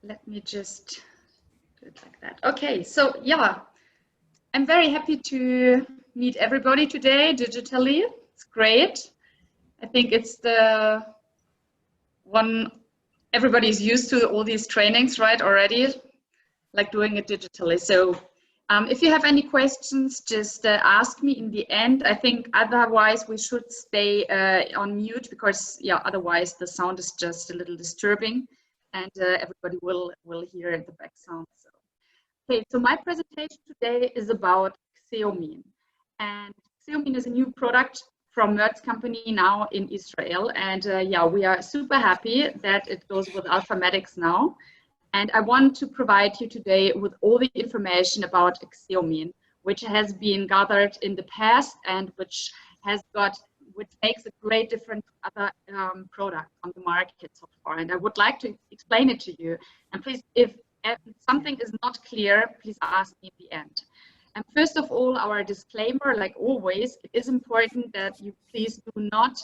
let me just do it like that. Okay, so yeah, I'm very happy to meet everybody today digitally. It's great. I think it's the one everybody's used to all these trainings, right, already, like doing it digitally. So if you have any questions, just ask me in the end. I think otherwise we should stay on mute because, yeah, otherwise the sound is just a little disturbing and everybody will hear the back sound. So. Okay, so my presentation today is about XEOMIN. And XEOMIN is a new product from Merck's company now in Israel. And yeah, we are super happy that it goes with Alphamedics now. And I want to provide you today with all the information about XEOMIN, which has been gathered in the past and which makes a great difference to other products on the market so far. And I would like to explain it to you. And please, if something is not clear, please ask me at the end. And first of all, our disclaimer, like always, it is important that you please do not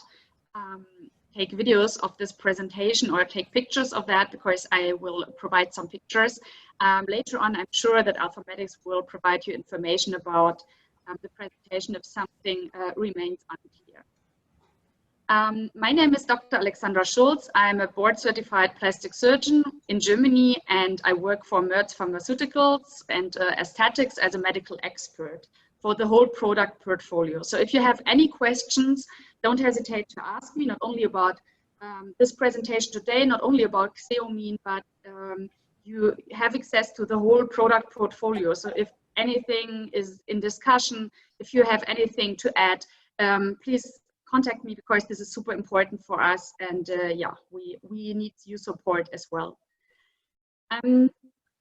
take videos of this presentation or take pictures of that, because I will provide some pictures. Later on, I'm sure that Alphamedics will provide you information about the presentation if something remains unclear. My name is Dr. Alexandra Schulz. I'm a board-certified plastic surgeon in Germany, and I work for Merck Pharmaceuticals and Aesthetics as a medical expert for the whole product portfolio. So if you have any questions, don't hesitate to ask me, not only about this presentation today, not only about XEOMIN, but you have access to the whole product portfolio. So if anything is in discussion, if you have anything to add, please contact me, because this is super important for us, and yeah, we need your support as well.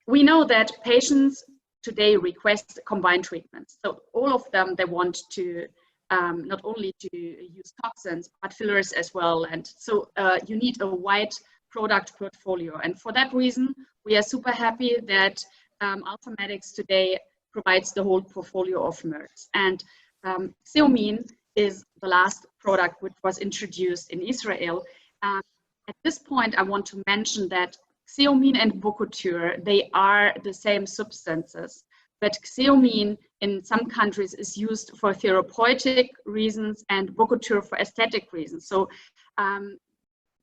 We know that patients today request combined treatments. So all of them, they want to not only to use toxins, but fillers as well. And so you need a wide product portfolio. And for that reason, we are super happy that Alphamedics today provides the whole portfolio of Merck. And XEOMIN is the last product which was introduced in Israel. At this point, I want to mention that XEOMIN and Bokutur, they are the same substances, but XEOMIN in some countries is used for therapeutic reasons and Bokutur for aesthetic reasons. So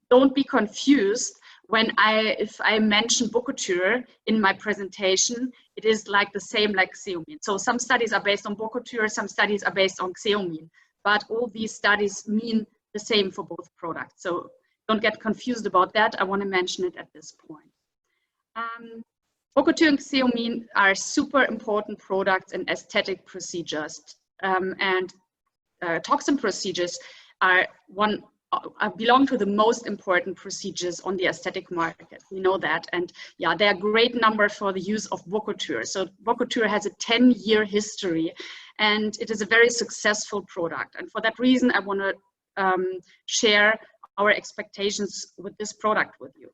don't be confused when if I mention Bokutur in my presentation, it is like the same like XEOMIN. So some studies are based on Bokutur, some studies are based on XEOMIN, but all these studies mean the same for both products. So don't get confused about that. I want to mention it at this point. Bokutur and XEOMIN are super important products in aesthetic procedures, and toxin procedures are belong to the most important procedures on the aesthetic market. We know that, and yeah, there are great numbers for the use of Bokutur. So Bokutur has a 10-year history, and it is a very successful product. And for that reason, I want to share our expectations with this product with you.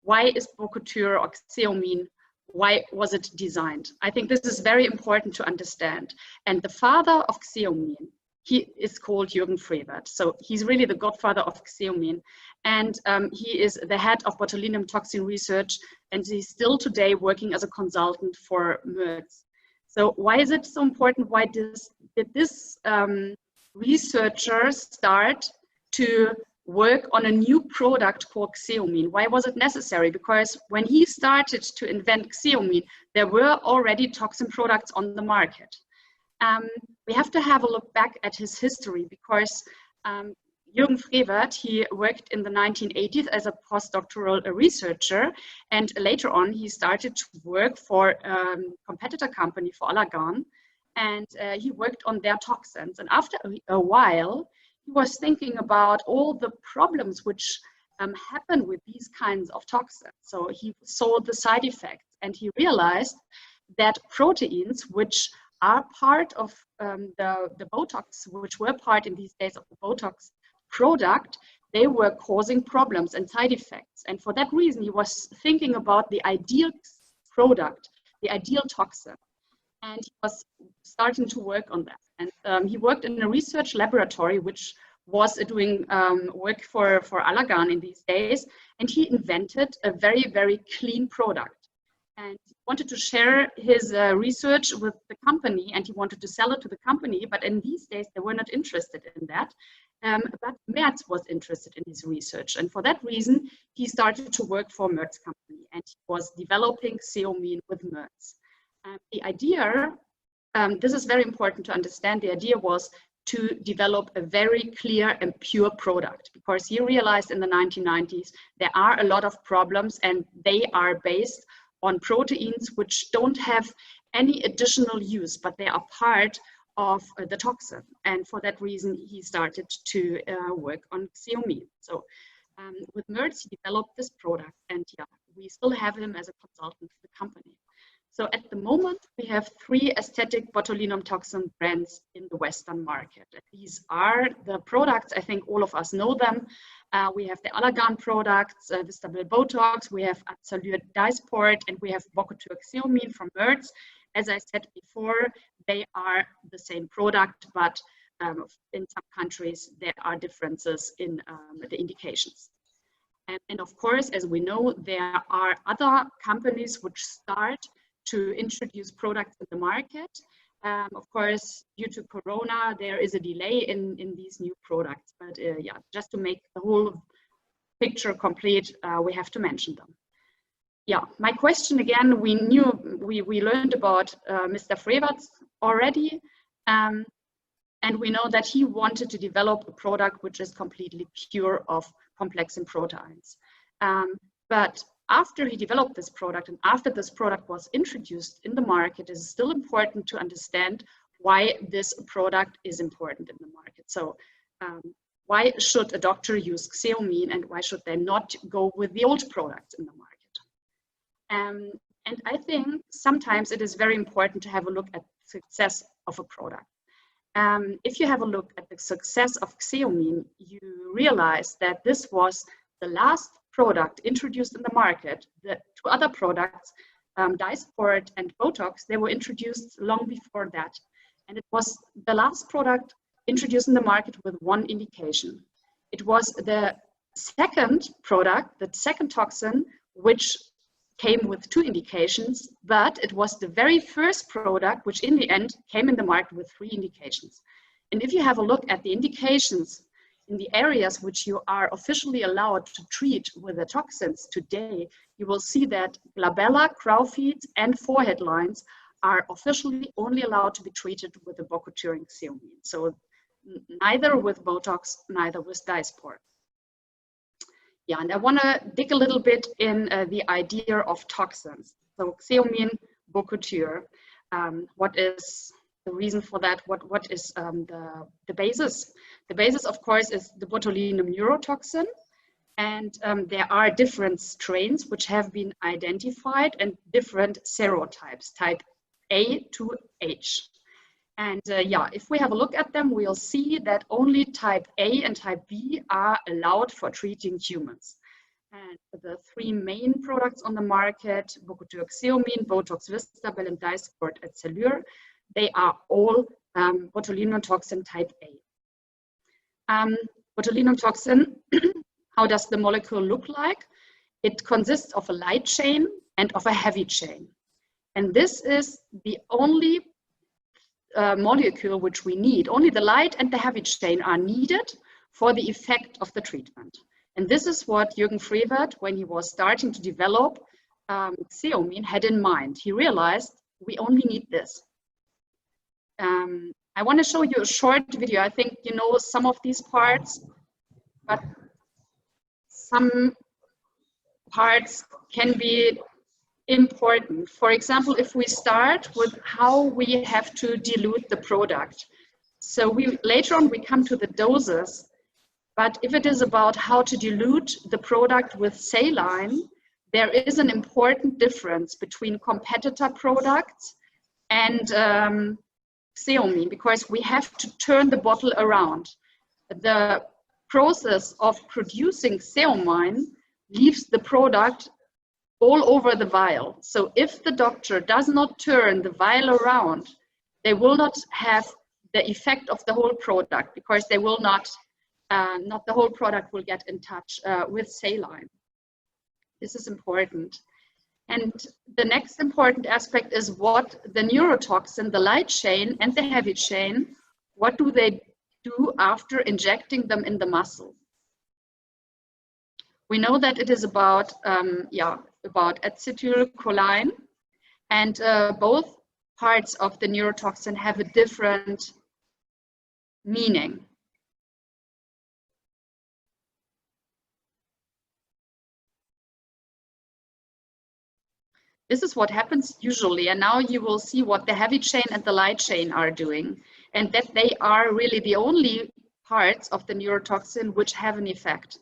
Why is Bokutur or XEOMIN, why was it designed? I think this is very important to understand. And the father of XEOMIN, he is called Jürgen Frevert. So he's really the godfather of XEOMIN. And he is the head of botulinum toxin research, and he's still today working as a consultant for Merck. So why is it so important? Why did this researcher start to work on a new product called XEOMIN? Why was it necessary? Because when he started to invent XEOMIN, there were already toxin products on the market. We have to have a look back at his history, because Jürgen Frevert, he worked in the 1980s as a postdoctoral researcher, and later on he started to work for a competitor company, for Allergan, and he worked on their toxins. And after a while, he was thinking about all the problems which happen with these kinds of toxins. So he saw the side effects, and he realized that proteins which are part of the Botox, which were part in these days of the Botox product, they were causing problems and side effects. And for that reason, he was thinking about the ideal product, the ideal toxin. And he was starting to work on that. And he worked in a research laboratory, which was doing work for Allergan in these days, and he invented a very, very clean product. And he wanted to share his research with the company, and he wanted to sell it to the company, but in these days they were not interested in that. But Merz was interested in his research, and for that reason he started to work for Merz company, and he was developing XEOMIN with Merz. The idea, this is very important to understand, the idea was to develop a very clear and pure product, because he realized in the 1990s there are a lot of problems, and they are based on proteins which don't have any additional use, but they are part of the toxin. And for that reason, he started to work on XEOMIN. So with Merz, he developed this product, and yeah, we still have him as a consultant for the company. So at the moment, we have 3 aesthetic botulinum toxin brands in the Western market. These are the products, I think all of us know them. We have the Allergan products, Vestabil Botox, we have Absolute Dysport, and we have Bokutur XEOMIN from Merz. As I said before, they are the same product, but in some countries there are differences in the indications. And of course, as we know, there are other companies which start to introduce products in the market. Of course, due to Corona, there is a delay in these new products. But yeah, just to make the whole picture complete, we have to mention them. Yeah, my question again, we learned about Mr. Frewerts already. And we know that he wanted to develop a product which is completely pure of complexin proteins. But after he developed this product and after this product was introduced in the market, it is still important to understand why this product is important in the market. So why should a doctor use XEOMIN, and why should they not go with the old product in the market? And I think sometimes it is very important to have a look at the success of a product. If you have a look at the success of XEOMIN, you realize that this was the last product introduced in the market. The 2 other products, Dysport and Botox, they were introduced long before that. And it was the last product introduced in the market with 1 indication. It was the second product, the second toxin, which came with 2 indications, but it was the very first product which in the end came in the market with 3 indications. And if you have a look at the indications in the areas which you are officially allowed to treat with the toxins today, you will see that glabella, crow feet, and forehead lines are officially only allowed to be treated with the Bokutur XEOMIN. So neither with Botox, neither with Dysport. Yeah, and I want to dig a little bit in the idea of toxins. So XEOMIN, Bokutur, what is the reason for that? What is the basis? The basis, of course, is the botulinum neurotoxin. And there are different strains which have been identified and different serotypes, type A to H. And yeah, if we have a look at them, we'll see that only type A and type B are allowed for treating humans. And the 3 main products on the market, Bokutur XEOMIN, Botox Vestabil, and Dysport Absolute, they are all botulinum toxin type A. Botulinum toxin, how does the molecule look like? It consists of a light chain and of a heavy chain. And this is the only molecule which we need. Only the light and the heavy chain are needed for the effect of the treatment. And this is what Jürgen Frevert, when he was starting to develop XEOMIN, had in mind. He realized we only need this. I want to show you a short video. I think you know some of these parts, but some parts can be important. For example, if we start with how we have to dilute the product. So later on we come to the doses, but if it is about how to dilute the product with saline, there is an important difference between competitor products and XEOMIN, because we have to turn the bottle around. The process of producing XEOMIN leaves the product all over the vial. So if the doctor does not turn the vial around, they will not have the effect of the whole product, because they will not not the whole product will get in touch with saline. This is important. And the next important aspect is what the neurotoxin, the light chain and the heavy chain, what do they do after injecting them in the muscle? We know that it is about acetylcholine, and both parts of the neurotoxin have a different meaning. This is what happens usually, and now you will see what the heavy chain and the light chain are doing, and that they are really the only parts of the neurotoxin which have an effect.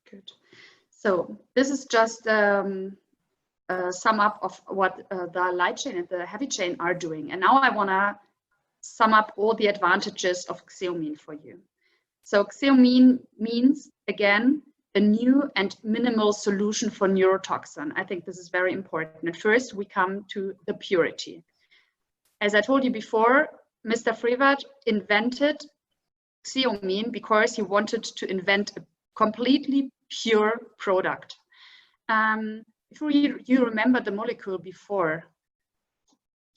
Good. So this is just a sum up of what the light chain and the heavy chain are doing. And now I want to sum up all the advantages of XEOMIN for you. So XEOMIN means, again, a new and minimal solution for neurotoxin. I think this is very important. At first, we come to the purity. As I told you before, Mr. Frevert invented XEOMIN because he wanted to invent a completely pure product. If you remember the molecule before,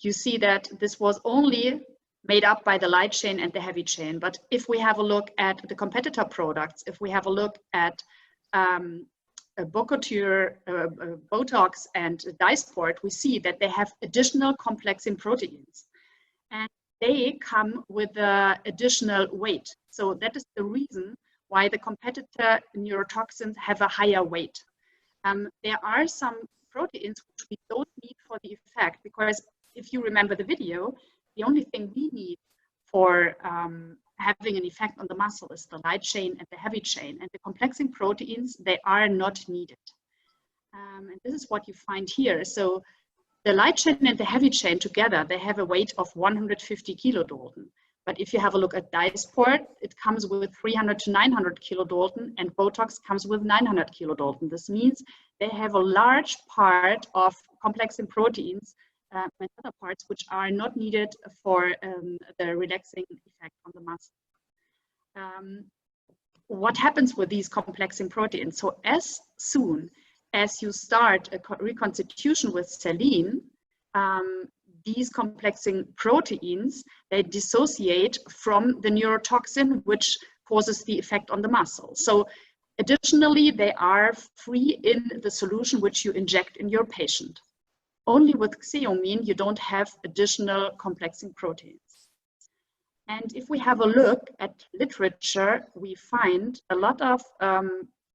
you see that this was only made up by the light chain and the heavy chain. But if we have a look at the competitor products, if we have a look at Bocoture, Botox and Dysport, we see that they have additional complexing proteins. And they come with additional weight. So that is the reason why the competitor neurotoxins have a higher weight. There are some proteins which we don't need for the effect, because if you remember the video, the only thing we need for having an effect on the muscle is the light chain and the heavy chain, and the complexing proteins, they are not needed. And this is what you find here. So the light chain and the heavy chain together, they have a weight of 150 kilodalton. But if you have a look at Dysport, it comes with 300 to 900 kilodalton, and Botox comes with 900 kilodalton. This means they have a large part of complexing proteins and other parts which are not needed for the relaxing effect on the muscle. What happens with these complexing proteins? So as soon as you start a reconstitution with saline, these complexing proteins, they dissociate from the neurotoxin, which causes the effect on the muscle. So additionally, they are free in the solution which you inject in your patient. Only with XEOMIN, you don't have additional complexing proteins. And if we have a look at literature, we find a lot of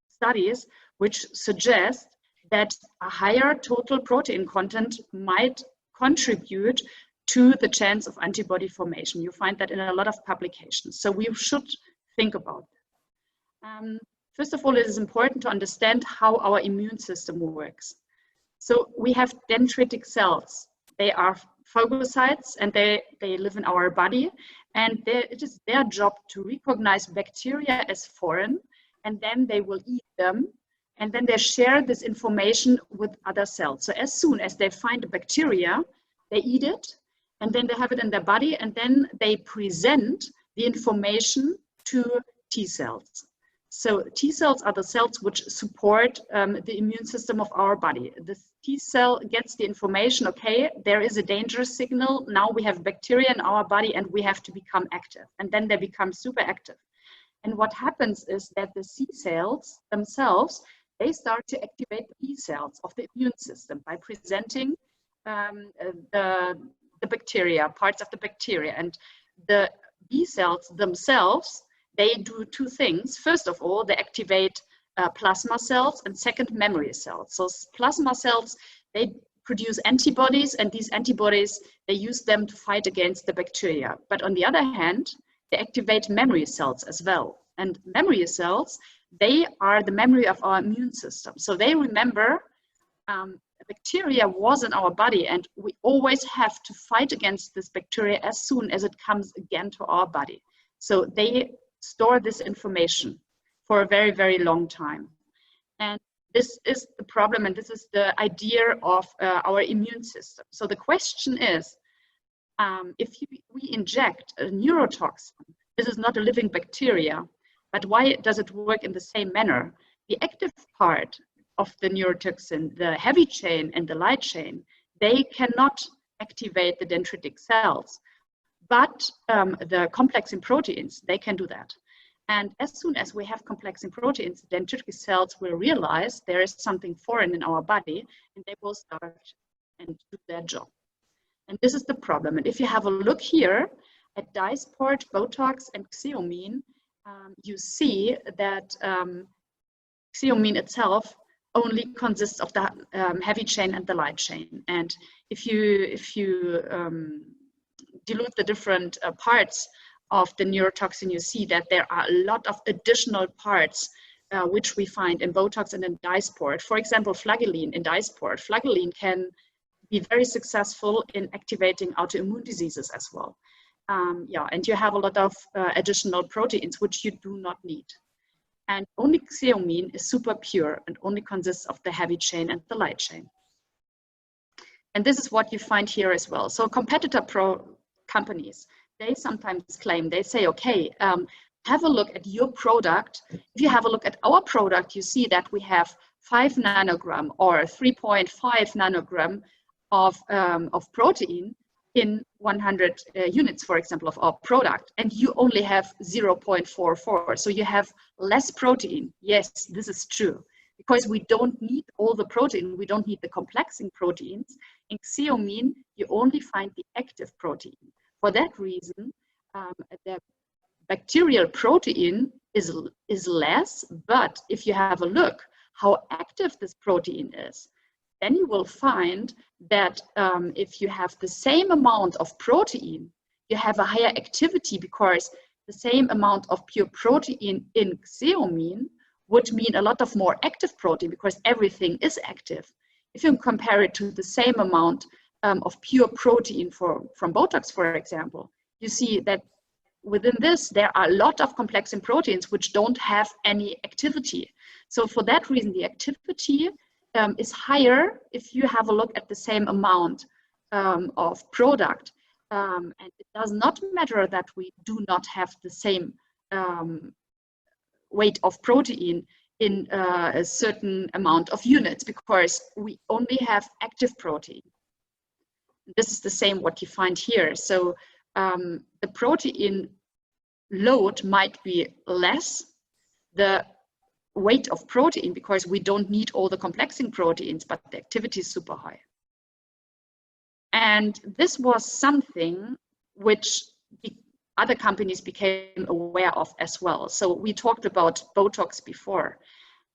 studies which suggest that a higher total protein content might contribute to the chance of antibody formation. You find that in a lot of publications. So we should think about that. First of all, it is important to understand how our immune system works. So we have dendritic cells. They are phagocytes, and they live in our body. And it is their job to recognize bacteria as foreign, and then they will eat them. And then they share this information with other cells. So as soon as they find a bacteria, they eat it, and then they have it in their body, and then they present the information to T cells. So T cells are the cells which support the immune system of our body. The T cell gets the information, okay, there is a danger signal, now we have bacteria in our body and we have to become active. And then they become super active. And what happens is that the C cells themselves, they start to activate the B cells of the immune system by presenting the bacteria, parts of the bacteria. And the B cells themselves, they do two things. First of all, they activate plasma cells, and second, memory cells. So plasma cells, they produce antibodies, and these antibodies, they use them to fight against the bacteria. But on the other hand, they activate memory cells as well. And memory cells, they are the memory of our immune system. So they remember bacteria was in our body, and we always have to fight against this bacteria as soon as it comes again to our body. So they store this information for a very, very long time. And this is the problem, and this is the idea of our immune system. So the question is, if we inject a neurotoxin, this is not a living bacteria, but why does it work in the same manner? The active part of the neurotoxin, the heavy chain and the light chain, they cannot activate the dendritic cells, but the complexing proteins, they can do that. And as soon as we have complexing proteins, the dendritic cells will realize there is something foreign in our body, and they will start and do their job. And this is the problem. And if you have a look here at Dysport, Botox, and XEOMIN, you see that XEOMIN itself only consists of the heavy chain and the light chain. And if you dilute the different parts of the neurotoxin, you see that there are a lot of additional parts which we find in Botox and in Dysport. For example, flagelline in Dysport. Flagelline can be very successful in activating autoimmune diseases as well. Yeah, and you have a lot of additional proteins which you do not need. And only XEOMIN is super pure and only consists of the heavy chain and the light chain. And this is what you find here as well. So competitor companies, they sometimes claim, they say, okay, have a look at your product. If you have a look at our product, you see that we have 5 nanogram or 3.5 nanogram of protein in 100 units, for example, of our product, and you only have 0.44. So you have less protein. Yes, this is true, because we don't need all the protein. We don't need the complexing proteins. In XEOMIN, you only find the active protein. For that reason, the bacterial protein is less, but if you have a look how active this protein is, then you will find that if you have the same amount of protein, you have a higher activity, because the same amount of pure protein in XEOMIN would mean a lot of more active protein, because everything is active. If you compare it to the same amount of pure protein from Botox, for example, you see that within this, there are a lot of complexing proteins which don't have any activity. So for that reason, the activity is higher if you have a look at the same amount of product. And it does not matter that we do not have the same weight of protein in a certain amount of units, because we only have active protein. This is the same what you find here. So the protein load might be less, the weight of protein, because we don't need all the complexing proteins, but the activity is super high. And this was something which other companies became aware of as well. So we talked about Botox before,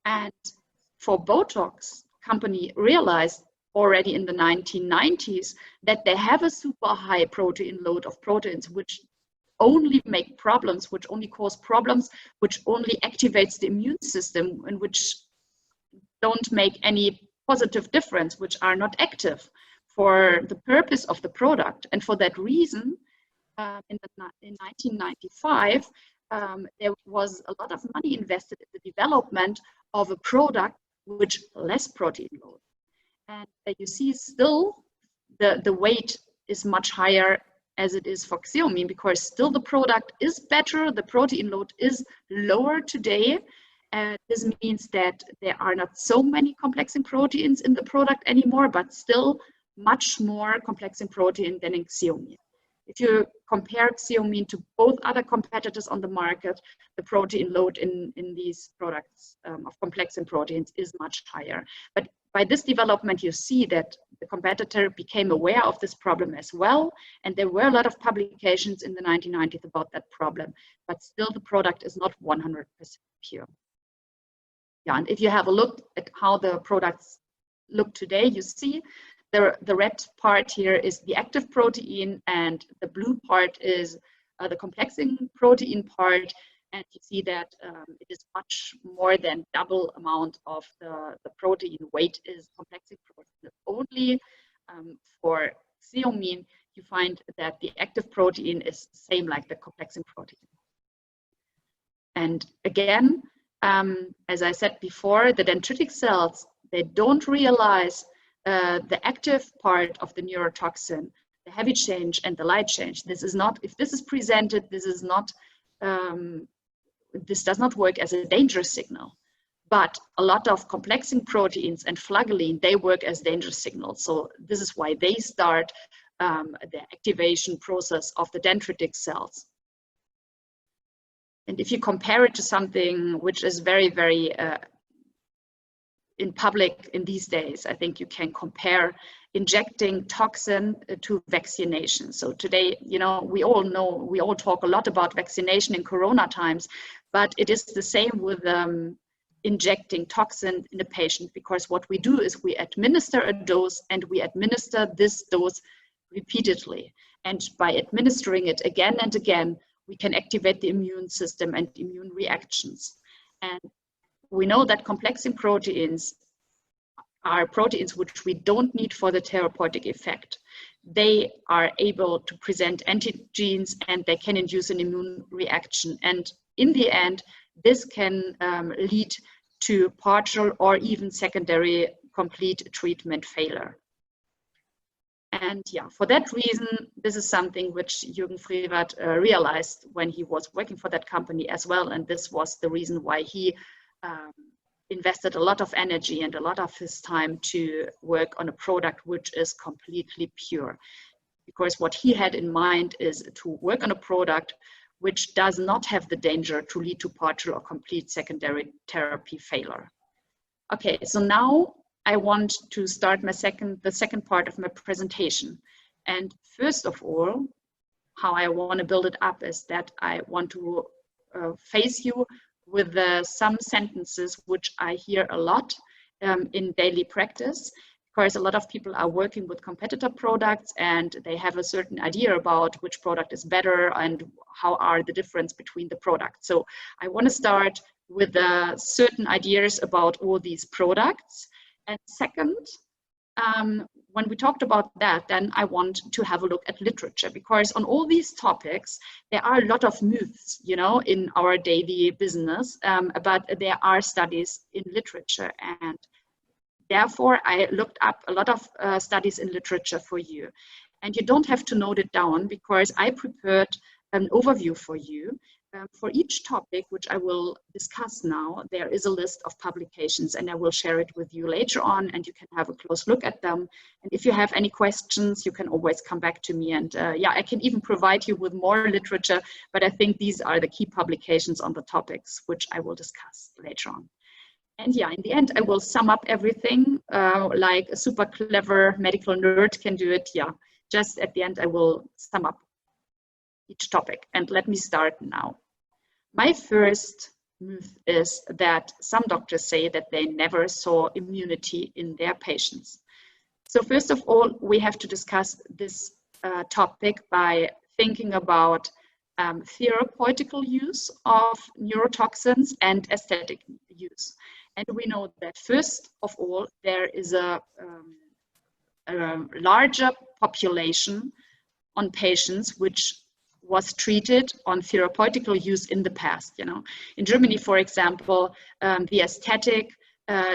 and for Botox, company realized already in the 1990s that they have a super high protein load of proteins, which only make problems, which only cause problems, which only activates the immune system, and which don't make any positive difference, which are not active for the purpose of the product. And for that reason, in 1995, there was a lot of money invested in the development of a product which less protein load. And you see still the weight is much higher as it is for XEOMIN, because still the product is better, the protein load is lower today. And this means that there are not so many complexing proteins in the product anymore, but still much more complexing protein than in XEOMIN. if you compare XEOMIN to both other competitors on the market, the protein load in these products of complexing proteins is much higher. But by this development, you see that the competitor became aware of this problem as well. And there were a lot of publications in the 1990s about that problem, but still the product is not 100% pure. Yeah, and if you have a look at how the products look today, you see the red part here is the active protein, and the blue part is the complexing protein part. And you see that it is much more than double amount of the protein weight is complexing protein. Only for XEOMIN, you find that the active protein is the same like the complexing protein. And again, as I said before, the dendritic cells, they don't realize the active part of the neurotoxin, the heavy change and the light change. This is not, if this is presented, this is not, this does not work as a danger signal. But a lot of complexing proteins and flagellin, they work as danger signals. So this is why they start the activation process of the dendritic cells. And if you compare it to something which is very, very in public in these days, I think you can compare injecting toxin to vaccination. So today, you know, we all talk a lot about vaccination in Corona times, but it is the same with injecting toxin in a patient, because what we do is we administer a dose, and we administer this dose repeatedly. And by administering it again and again, we can activate the immune system and immune reactions. And we know that complexing proteins are proteins which we don't need for the therapeutic effect. They are able to present antigens, and they can induce an immune reaction. And in the end, this can lead to partial or even secondary complete treatment failure. And yeah, for that reason, this is something which Jürgen Frevert realized when he was working for that company as well. And this was the reason why he invested a lot of energy and a lot of his time to work on a product which is completely pure. Because what he had in mind is to work on a product which does not have the danger to lead to partial or complete secondary therapy failure. Okay, so now I want to start the second part of my presentation. And first of all, how I want to build it up is that I want to face you with some sentences which I hear a lot in daily practice. Because a lot of people are working with competitor products, and they have a certain idea about which product is better and how are the difference between the products. So I want to start with certain ideas about all these products. And second, when we talked about that, then I want to have a look at literature, because on all these topics, there are a lot of myths, you know, in our daily business, but there are studies in literature. And therefore, I looked up a lot of studies in literature for you. And you don't have to note it down, because I prepared an overview for you. For each topic, which I will discuss now, there is a list of publications, and I will share it with you later on, and you can have a close look at them. And if you have any questions, you can always come back to me. And yeah, I can even provide you with more literature, but I think these are the key publications on the topics, which I will discuss later on. And yeah, in the end, I will sum up everything like a super clever medical nerd can do it. Yeah, just at the end, I will sum up each topic. And let me start now. My first myth is that some doctors say that they never saw immunity in their patients. So first of all, we have to discuss this topic by thinking about therapeutical use of neurotoxins and aesthetic use. And we know that first of all, there is a larger population on patients which was treated on therapeutical use in the past. You know, in Germany, for example, the aesthetic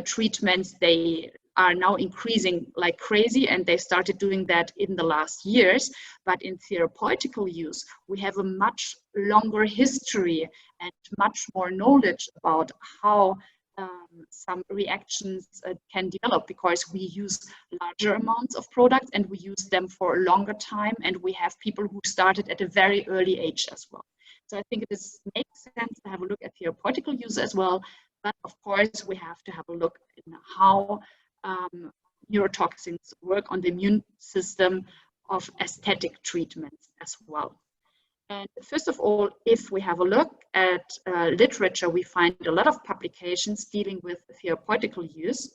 treatments, they are now increasing like crazy, and they started doing that in the last years. But in therapeutical use, we have a much longer history and much more knowledge about how some reactions can develop because we use larger amounts of products and we use them for a longer time, and we have people who started at a very early age as well. So I think it makes sense to have a look at therapeutical use as well, but of course we have to have a look in how neurotoxins work on the immune system of aesthetic treatments as well. And first of all, if we have a look at literature, we find a lot of publications dealing with therapeutical use,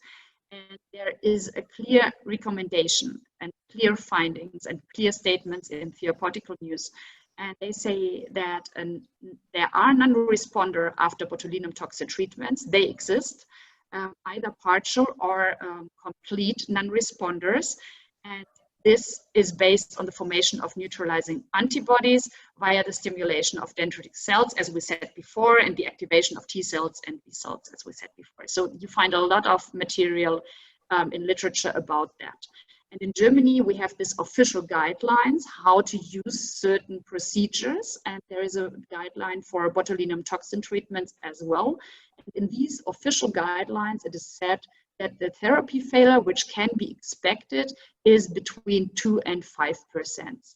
and there is a clear recommendation and clear findings and clear statements in therapeutical use. And they say that there are non-responder after botulinum toxin treatments. They exist, either partial or complete non-responders. And this is based on the formation of neutralizing antibodies via the stimulation of dendritic cells, as we said before, and the activation of T cells and B cells, as we said before. So you find a lot of material in literature about that. And in Germany, we have this official guidelines how to use certain procedures, and there is a guideline for botulinum toxin treatments as well. And in these official guidelines, it is said that the therapy failure, which can be expected, is between 2 and 5%.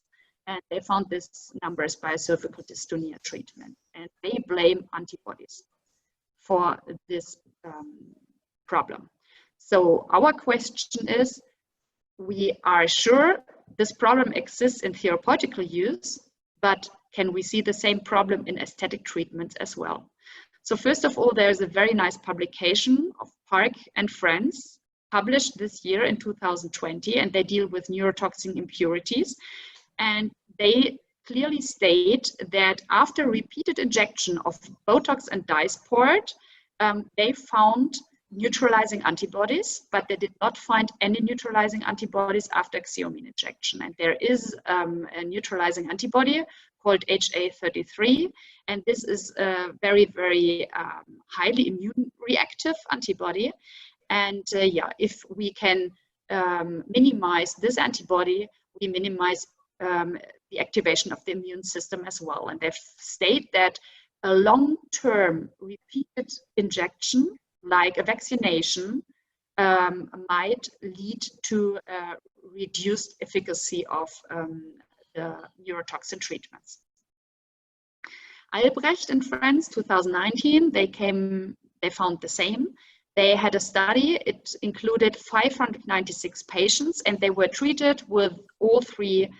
And they found these numbers by cervical dystonia treatment. And they blame antibodies for this problem. So our question is, we are sure this problem exists in therapeutical use, but can we see the same problem in aesthetic treatments as well? So first of all, there's a very nice publication of Park and Friends published this year in 2020, and they deal with neurotoxin impurities. And they clearly state that after repeated injection of Botox and Dysport, they found neutralizing antibodies, but they did not find any neutralizing antibodies after XEOMIN injection. And there is a neutralizing antibody called HA33, and this is a very, very highly immune reactive antibody. And yeah, if we can minimize this antibody, we minimize the activation of the immune system as well. And they state that a long-term repeated injection, like a vaccination, might lead to reduced efficacy of the neurotoxin treatments. Albrecht and friends, 2019, they found the same. They had a study, it included 596 patients, and they were treated with all three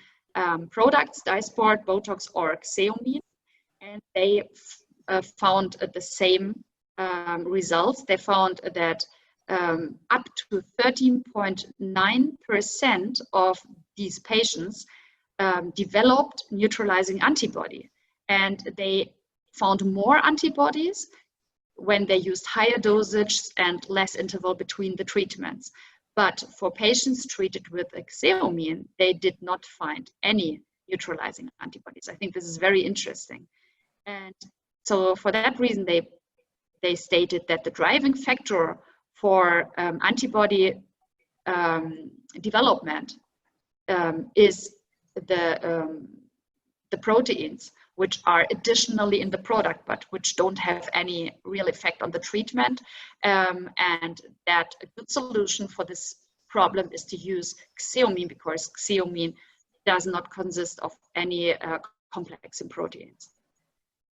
products, Dysport, Botox, or XEOMIN, and they found the same results. They found that up to 13.9% of these patients developed neutralizing antibody, and they found more antibodies when they used higher dosage and less interval between the treatments. But for patients treated with XEOMIN, they did not find any neutralizing antibodies. I think this is very interesting. And so for that reason, they stated that the driving factor for antibody development is the proteins, which are additionally in the product, but which don't have any real effect on the treatment. And that a good solution for this problem is to use XEOMIN, because XEOMIN does not consist of any complexing proteins.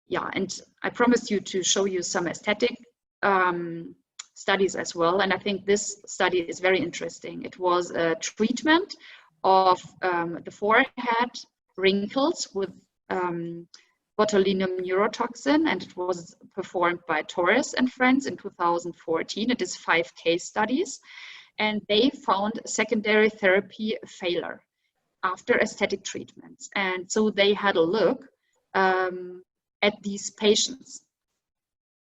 Yeah, and I promised you to show you some aesthetic studies as well. And I think this study is very interesting. It was a treatment of the forehead wrinkles with botulinum neurotoxin, and it was performed by Torres and friends in 2014. It is 5 case studies, and they found secondary therapy failure after aesthetic treatments. And so they had a look at these patients,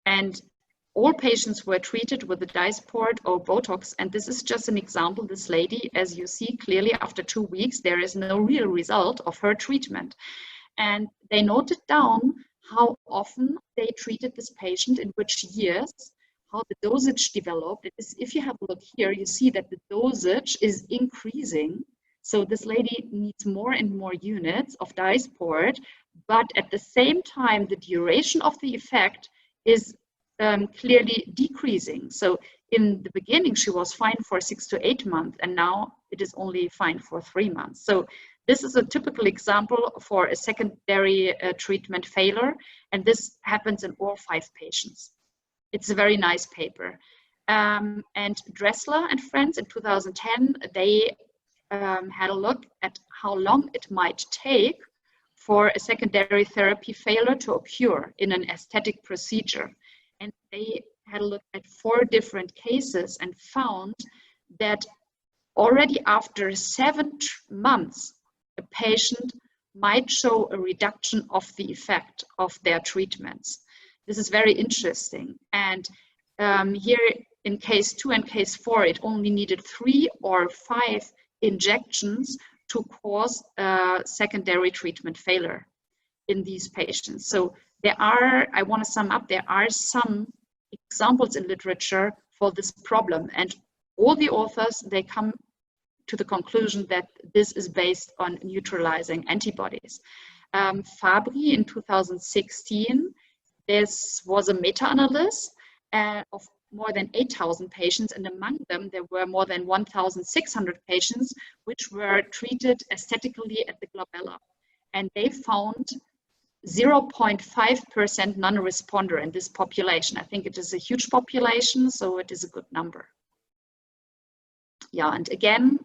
and all patients were treated with the Dysport or Botox. And this is just an example. This lady, as you see clearly, after 2 weeks, there is no real result of her treatment. And they noted down how often they treated this patient, in which years, how the dosage developed. If you have a look here, you see that the dosage is increasing. So this lady needs more and more units of Dysport, but at the same time, the duration of the effect is clearly decreasing. So in the beginning, she was fine for 6 to 8 months, and now it is only fine for 3 months. So this is a typical example for a secondary treatment failure, and this happens in all 5 patients. It's a very nice paper. And Dressler and friends in 2010, they had a look at how long it might take for a secondary therapy failure to occur in an aesthetic procedure. And they had a look at 4 different cases and found that already after 7 months, a patient might show a reduction of the effect of their treatments. This is very interesting. And here in case 2 and case 4, it only needed 3 or 5 injections to cause a secondary treatment failure in these patients. So there are, I want to sum up, there are some examples in literature for this problem, and all the authors, they come to the conclusion that this is based on neutralizing antibodies. Fabry in 2016, this was a meta-analysis of more than 8,000 patients, and among them there were more than 1,600 patients which were treated aesthetically at the glabella, and they found 0.5% non-responder in this population. I think it is a huge population, so it is a good number. Yeah, and again,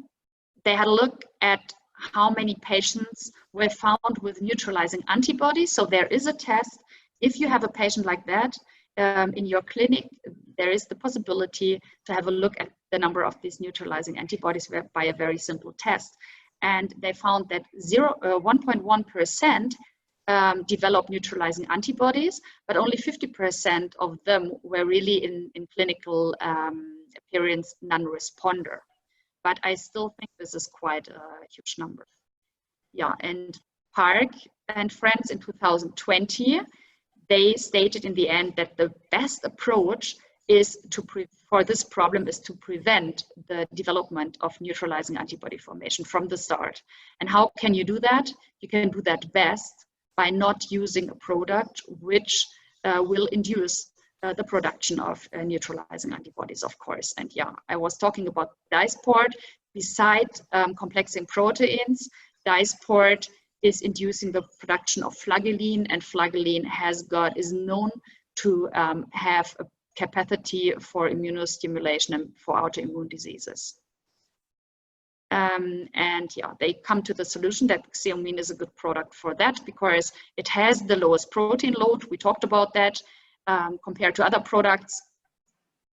they had a look at how many patients were found with neutralizing antibodies. So there is a test. If you have a patient like that in your clinic, there is the possibility to have a look at the number of these neutralizing antibodies by a very simple test. And they found that 1.1% developed neutralizing antibodies, but only 50% of them were really in clinical appearance non-responder. But I still think this is quite a huge number. Yeah, and Park and friends in 2020, they stated in the end that the best approach is for this problem is to prevent the development of neutralizing antibody formation from the start. And how can you do that? You can do that best by not using a product which will induce the production of neutralizing antibodies, of course. And yeah, I was talking about Dysport. Besides complexing proteins, Dysport is inducing the production of flagellin, and flagellin is known to have a capacity for immunostimulation and for autoimmune diseases. And yeah, they come to the solution that XEOMIN is a good product for that because it has the lowest protein load. We talked about that. Compared to other products,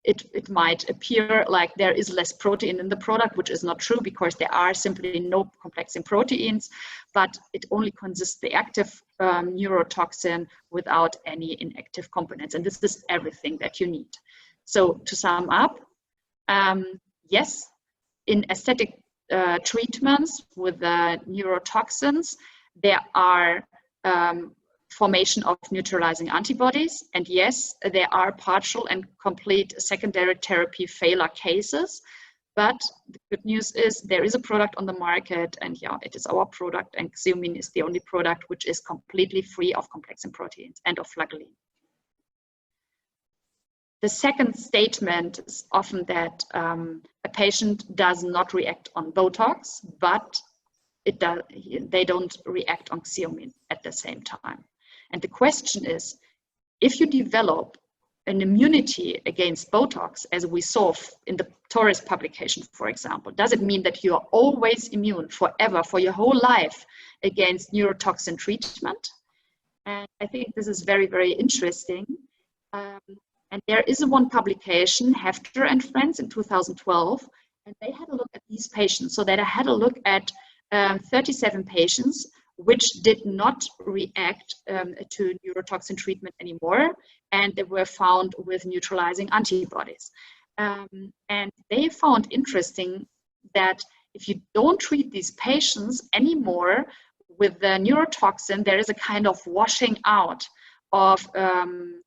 it might appear like there is less protein in the product, which is not true because there are simply no complexing proteins, but it only consists the active neurotoxin without any inactive components. And this is everything that you need. So to sum up, yes, in aesthetic treatments with neurotoxins, there are formation of neutralizing antibodies, and yes, there are partial and complete secondary therapy failure cases, but the good news is there is a product on the market, and yeah, it is our product, and XEOMIN is the only product which is completely free of complexing proteins and of flagellin. The second statement is often that a patient does not react on Botox, but they don't react on XEOMIN at the same time. And the question is, if you develop an immunity against Botox, as we saw in the Torres publication, for example, does it mean that you are always immune forever, for your whole life, against neurotoxin treatment? And I think this is very, very interesting. And there is one publication, Hefter and friends, in 2012, and they had a look at these patients. So they had a look at 37 patients which did not react to neurotoxin treatment anymore, and they were found with neutralizing antibodies. And they found interesting that if you don't treat these patients anymore with the neurotoxin, there is a kind of washing out of the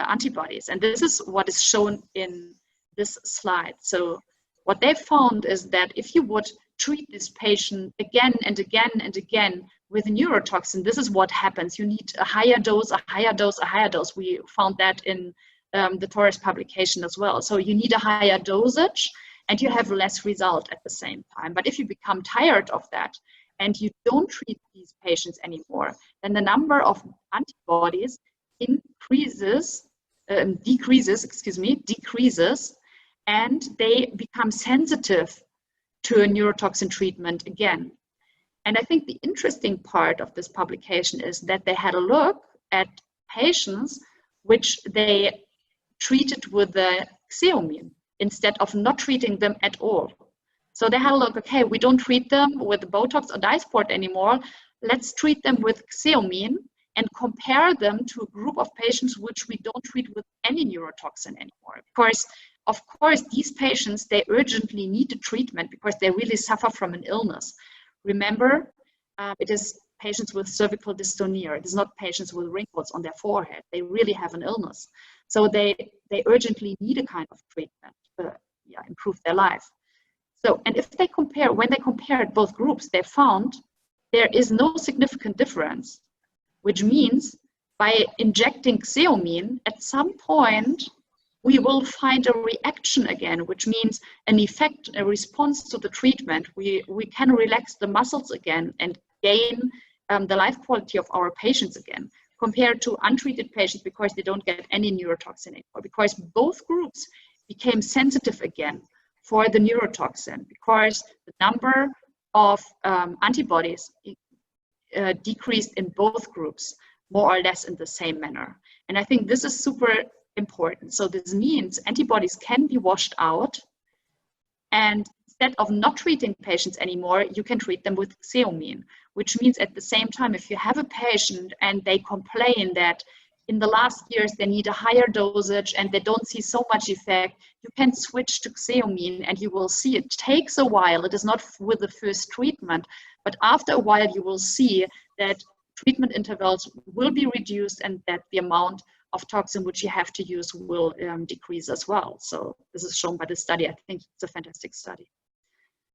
antibodies. And this is what is shown in this slide. So what they found is that if you would treat this patient again and again and again with neurotoxin, this is what happens. You need a higher dose, a higher dose, a higher dose. We found that in the Torres publication as well. So you need a higher dosage and you have less result at the same time. But if you become tired of that and you don't treat these patients anymore, then the number of antibodies decreases, and they become sensitive to a neurotoxin treatment again. And I think the interesting part of this publication is that they had a look at patients which they treated with the XEOMIN instead of not treating them at all. So they had a look, okay, we don't treat them with Botox or Dysport anymore. Let's treat them with XEOMIN and compare them to a group of patients which we don't treat with any neurotoxin anymore. Of course, these patients, they urgently need a treatment because they really suffer from an illness. Remember, it is patients with cervical dystonia. It is not patients with wrinkles on their forehead. They really have an illness. So they urgently need a kind of treatment to improve their life. So, and if they compare, when they compared both groups, they found there is no significant difference, which means by injecting XEOMIN, at some point, we will find a reaction again, which means an effect, a response to the treatment. We can relax the muscles again and gain the life quality of our patients again, compared to untreated patients because they don't get any neurotoxin anymore, because both groups became sensitive again for the neurotoxin, because the number of antibodies decreased in both groups, more or less in the same manner. And I think this is super important. So this means antibodies can be washed out, and instead of not treating patients anymore, you can treat them with XEOMIN, which means at the same time, if you have a patient and they complain that in the last years they need a higher dosage and they don't see so much effect, you can switch to XEOMIN and you will see it takes a while. It is not with the first treatment, but after a while you will see that treatment intervals will be reduced and that the amount of toxin which you have to use will decrease as well. So this is shown by the study. I think it's a fantastic study.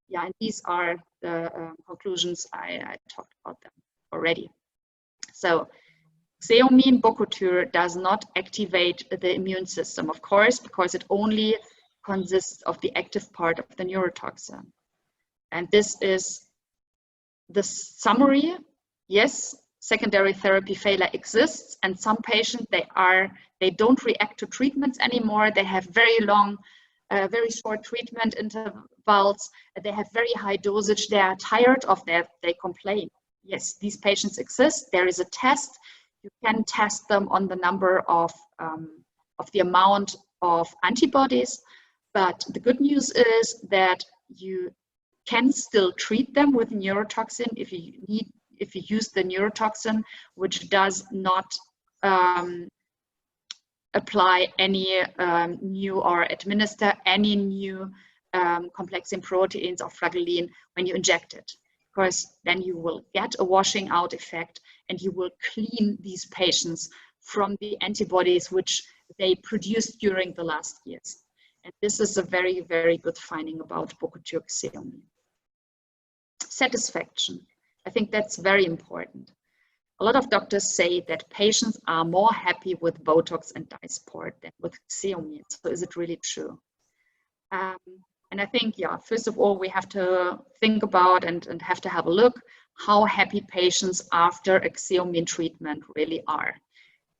Yeah, and these are the conclusions. I talked about them already. So XEOMIN Bokutur does not activate the immune system, of course, because it only consists of the active part of the neurotoxin. And this is the summary. Yes, secondary therapy failure exists, and some patients, they don't react to treatments anymore. They have very long, very short treatment intervals. They have very high dosage. They are tired of that. They complain. Yes, these patients exist. There is a test. You can test them on the number of the amount of antibodies. But the good news is that you can still treat them with neurotoxin if you use the neurotoxin, which does not apply any new or administer any new complexing proteins or flagellin when you inject it, because then you will get a washing out effect and you will clean these patients from the antibodies which they produced during the last years. And this is a very, very good finding about Bokutur XEOMIN. Satisfaction. I think that's very important. A lot of doctors say that patients are more happy with Botox and Dysport than with XEOMIN. So is it really true? And I think, yeah, first of all, we have to think about and have to have a look how happy patients after XEOMIN treatment really are.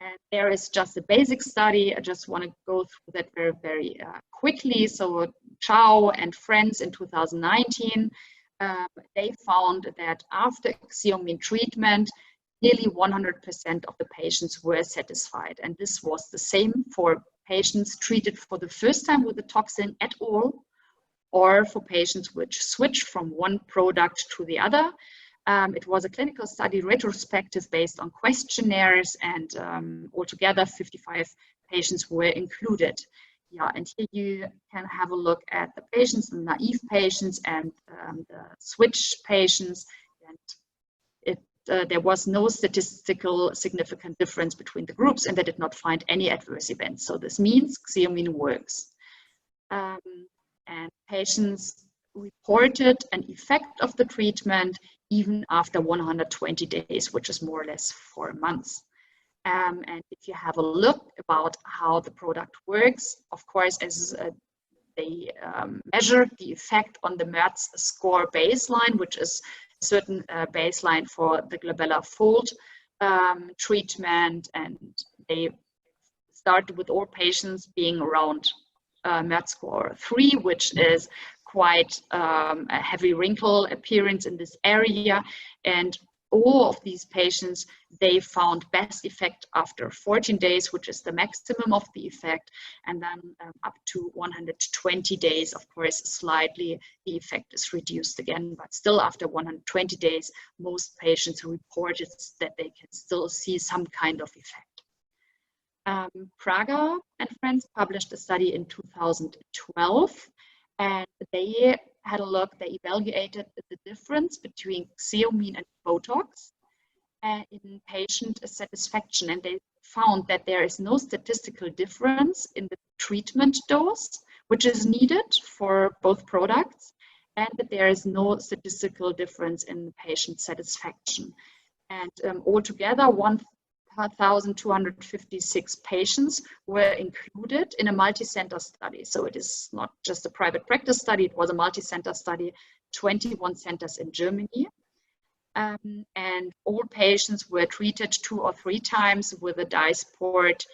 And there is just a basic study. I just want to go through that very, very quickly. So Chow and friends in 2019, they found that after XEOMIN treatment, nearly 100% of the patients were satisfied. And this was the same for patients treated for the first time with the toxin at all, or for patients which switched from one product to the other. It was a clinical study, retrospective, based on questionnaires, and altogether 55 patients were included. Yeah, and here you can have a look at the patients, the naive patients and the switch patients. And there was no statistical significant difference between the groups, and they did not find any adverse events. So this means XEOMIN works. And patients reported an effect of the treatment even after 120 days, which is more or less 4 months. And if you have a look about how the product works, of course, as they measured the effect on the MERZ score baseline, which is a certain baseline for the glabellar fold treatment, and they started with all patients being around MERZ score 3, which is quite a heavy wrinkle appearance in this area. And all of these patients, they found best effect after 14 days, which is the maximum of the effect, and then up to 120 days, of course, slightly the effect is reduced again, but still after 120 days, most patients reported that they can still see some kind of effect. Praga and friends published a study in 2012, and they had a look, they evaluated the difference between XEOMIN and Botox in patient satisfaction, and they found that there is no statistical difference in the treatment dose, which is needed for both products, and that there is no statistical difference in patient satisfaction. And altogether, 1,256 patients were included in a multi-center study. So it is not just a private practice study, it was a multi-center study, 21 centers in Germany. And all patients were treated 2 or 3 times with a Dysport,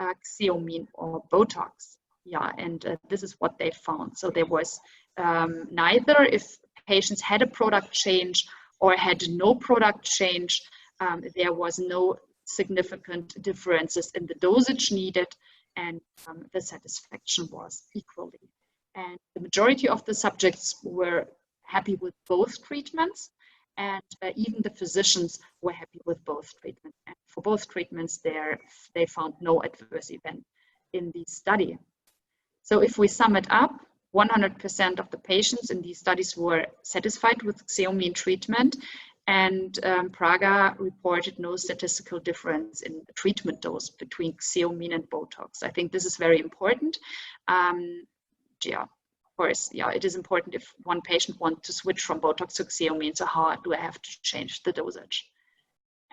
XEOMIN or Botox. Yeah, and this is what they found. So there was neither if patients had a product change or had no product change, there was no significant differences in the dosage needed, and the satisfaction was equally. And the majority of the subjects were happy with both treatments, and even the physicians were happy with both treatments. And for both treatments, they found no adverse event in the study. So if we sum it up, 100% of the patients in these studies were satisfied with XEOMIN treatment, and Praga reported no statistical difference in the treatment dose between XEOMIN and Botox. I think this is very important. Yeah, of course, yeah, it is important if one patient wants to switch from Botox to XEOMIN, so how do I have to change the dosage?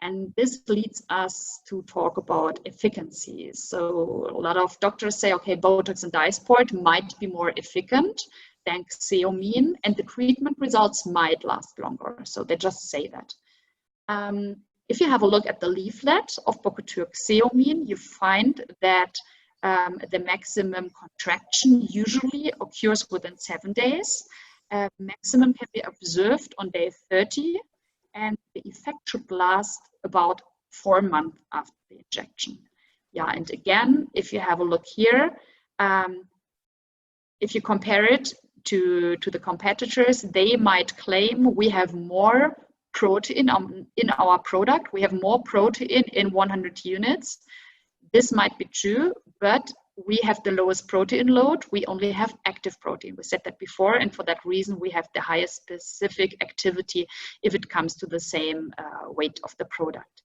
And this leads us to talk about efficacy. So a lot of doctors say, okay, Botox and Dysport might be more efficient than XEOMIN, and the treatment results might last longer. So they just say that. If you have a look at the leaflet of Bokutur XEOMIN, you find that the maximum contraction usually occurs within 7 days. Maximum can be observed on day 30, and the effect should last about 4 months after the injection. Yeah, and again, if you have a look here, if you compare it to the competitors, they might claim we have more protein in our product. We have more protein in 100 units. This might be true, but we have the lowest protein load. We only have active protein. We said that before, and for that reason, we have the highest specific activity if it comes to the same weight of the product.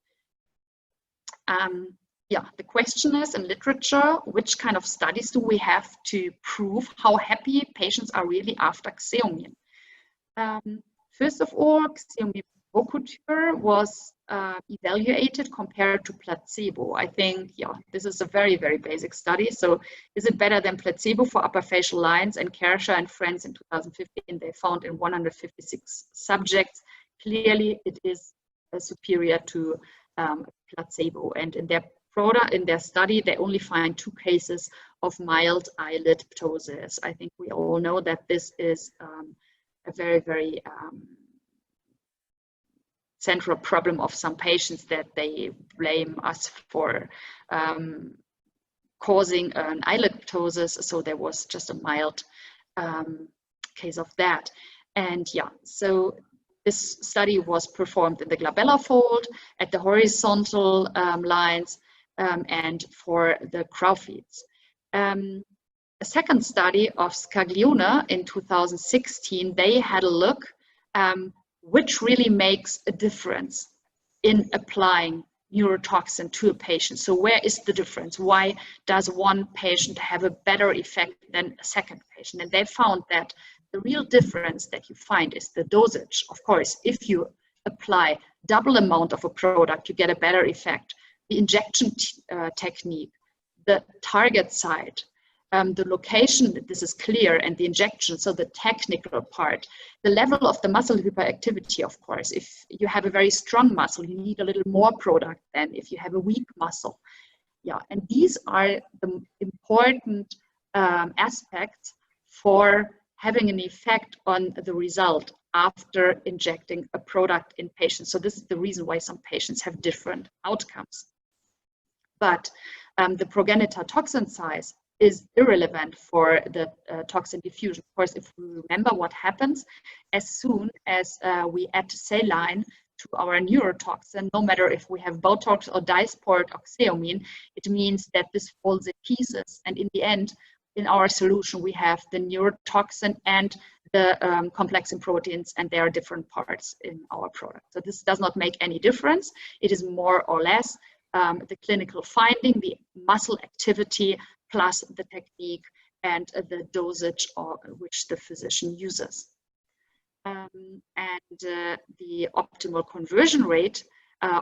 Yeah, the question is in literature, which kind of studies do we have to prove how happy patients are really after XEOMIN? First of all, XEOMIN Bokutur was evaluated compared to placebo. I think, yeah, this is a very, very basic study. So is it better than placebo for upper facial lines? And Kershaw and friends in 2015, they found in 156 subjects, clearly it is superior to placebo. And in their study, they only find 2 cases of mild eyelid ptosis. I think we all know that this is a very, very central problem of some patients, that they blame us for causing an eyelid ptosis. So there was just a mild case of that. And yeah, so this study was performed in the glabellar fold, at the horizontal lines, and for the crowfeeds. A second study of Scaglione in 2016, they had a look which really makes a difference in applying neurotoxin to a patient. So where is the difference? Why does one patient have a better effect than a second patient? And they found that the real difference that you find is the dosage. Of course, if you apply double amount of a product, you get a better effect. The injection technique, the target site, the location, this is clear, and the injection, so the technical part, the level of the muscle hyperactivity, of course. If you have a very strong muscle, you need a little more product than if you have a weak muscle. Yeah, and these are the important aspects for having an effect on the result after injecting a product in patients. So this is the reason why some patients have different outcomes. But the progenitor toxin size is irrelevant for the toxin diffusion. Of course, if we remember what happens as soon as we add saline to our neurotoxin, no matter if we have Botox or Dysport or XEOMIN, it means that this falls in pieces. And in the end, in our solution, we have the neurotoxin and the complexing proteins, and there are different parts in our product. So this does not make any difference. It is more or less the clinical finding, the muscle activity, plus the technique and the dosage which the physician uses. The optimal conversion rate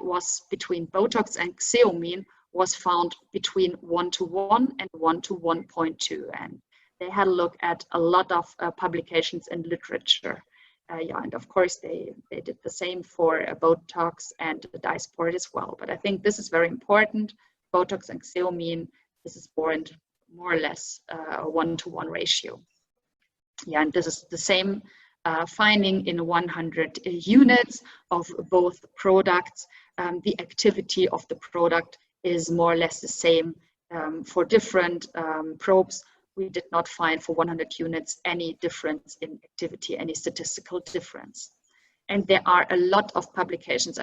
was between Botox and XEOMIN was found between 1:1 and 1:1.2, and they had a look at a lot of publications and literature. Yeah, and of course they did the same for Botox and Dysport as well. But I think this is very important. Botox and XEOMIN, this is more or less a 1:1 ratio. Yeah, and this is the same finding in 100 units of both products. The activity of the product is more or less the same for different probes. We did not find for 100 units any difference in activity, any statistical difference. And there are a lot of publications.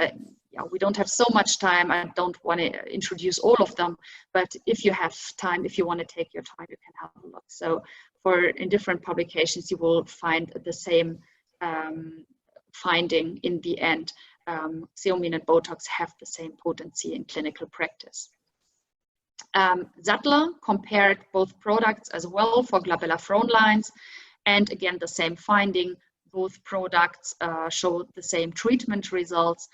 We don't have so much time. I don't want to introduce all of them, but if you have time, if you want to take your time, you can have a look. So in different publications, you will find the same finding in the end. XEOMIN and Botox have the same potency in clinical practice. Sattler compared both products as well for glabellar frown lines, and again the same finding. Both products showed the same treatment results.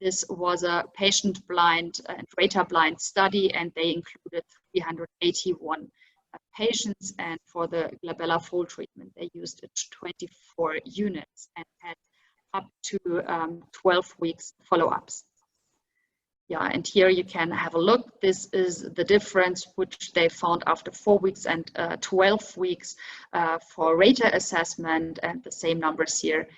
This was a patient blind and rater blind study, and they included 381 patients, and for the glabellar fold treatment they used 24 units and had up to 12 weeks follow-ups. Yeah, and here you can have a look. This is the difference which they found after 4 weeks and 12 weeks for rater assessment, and the same numbers here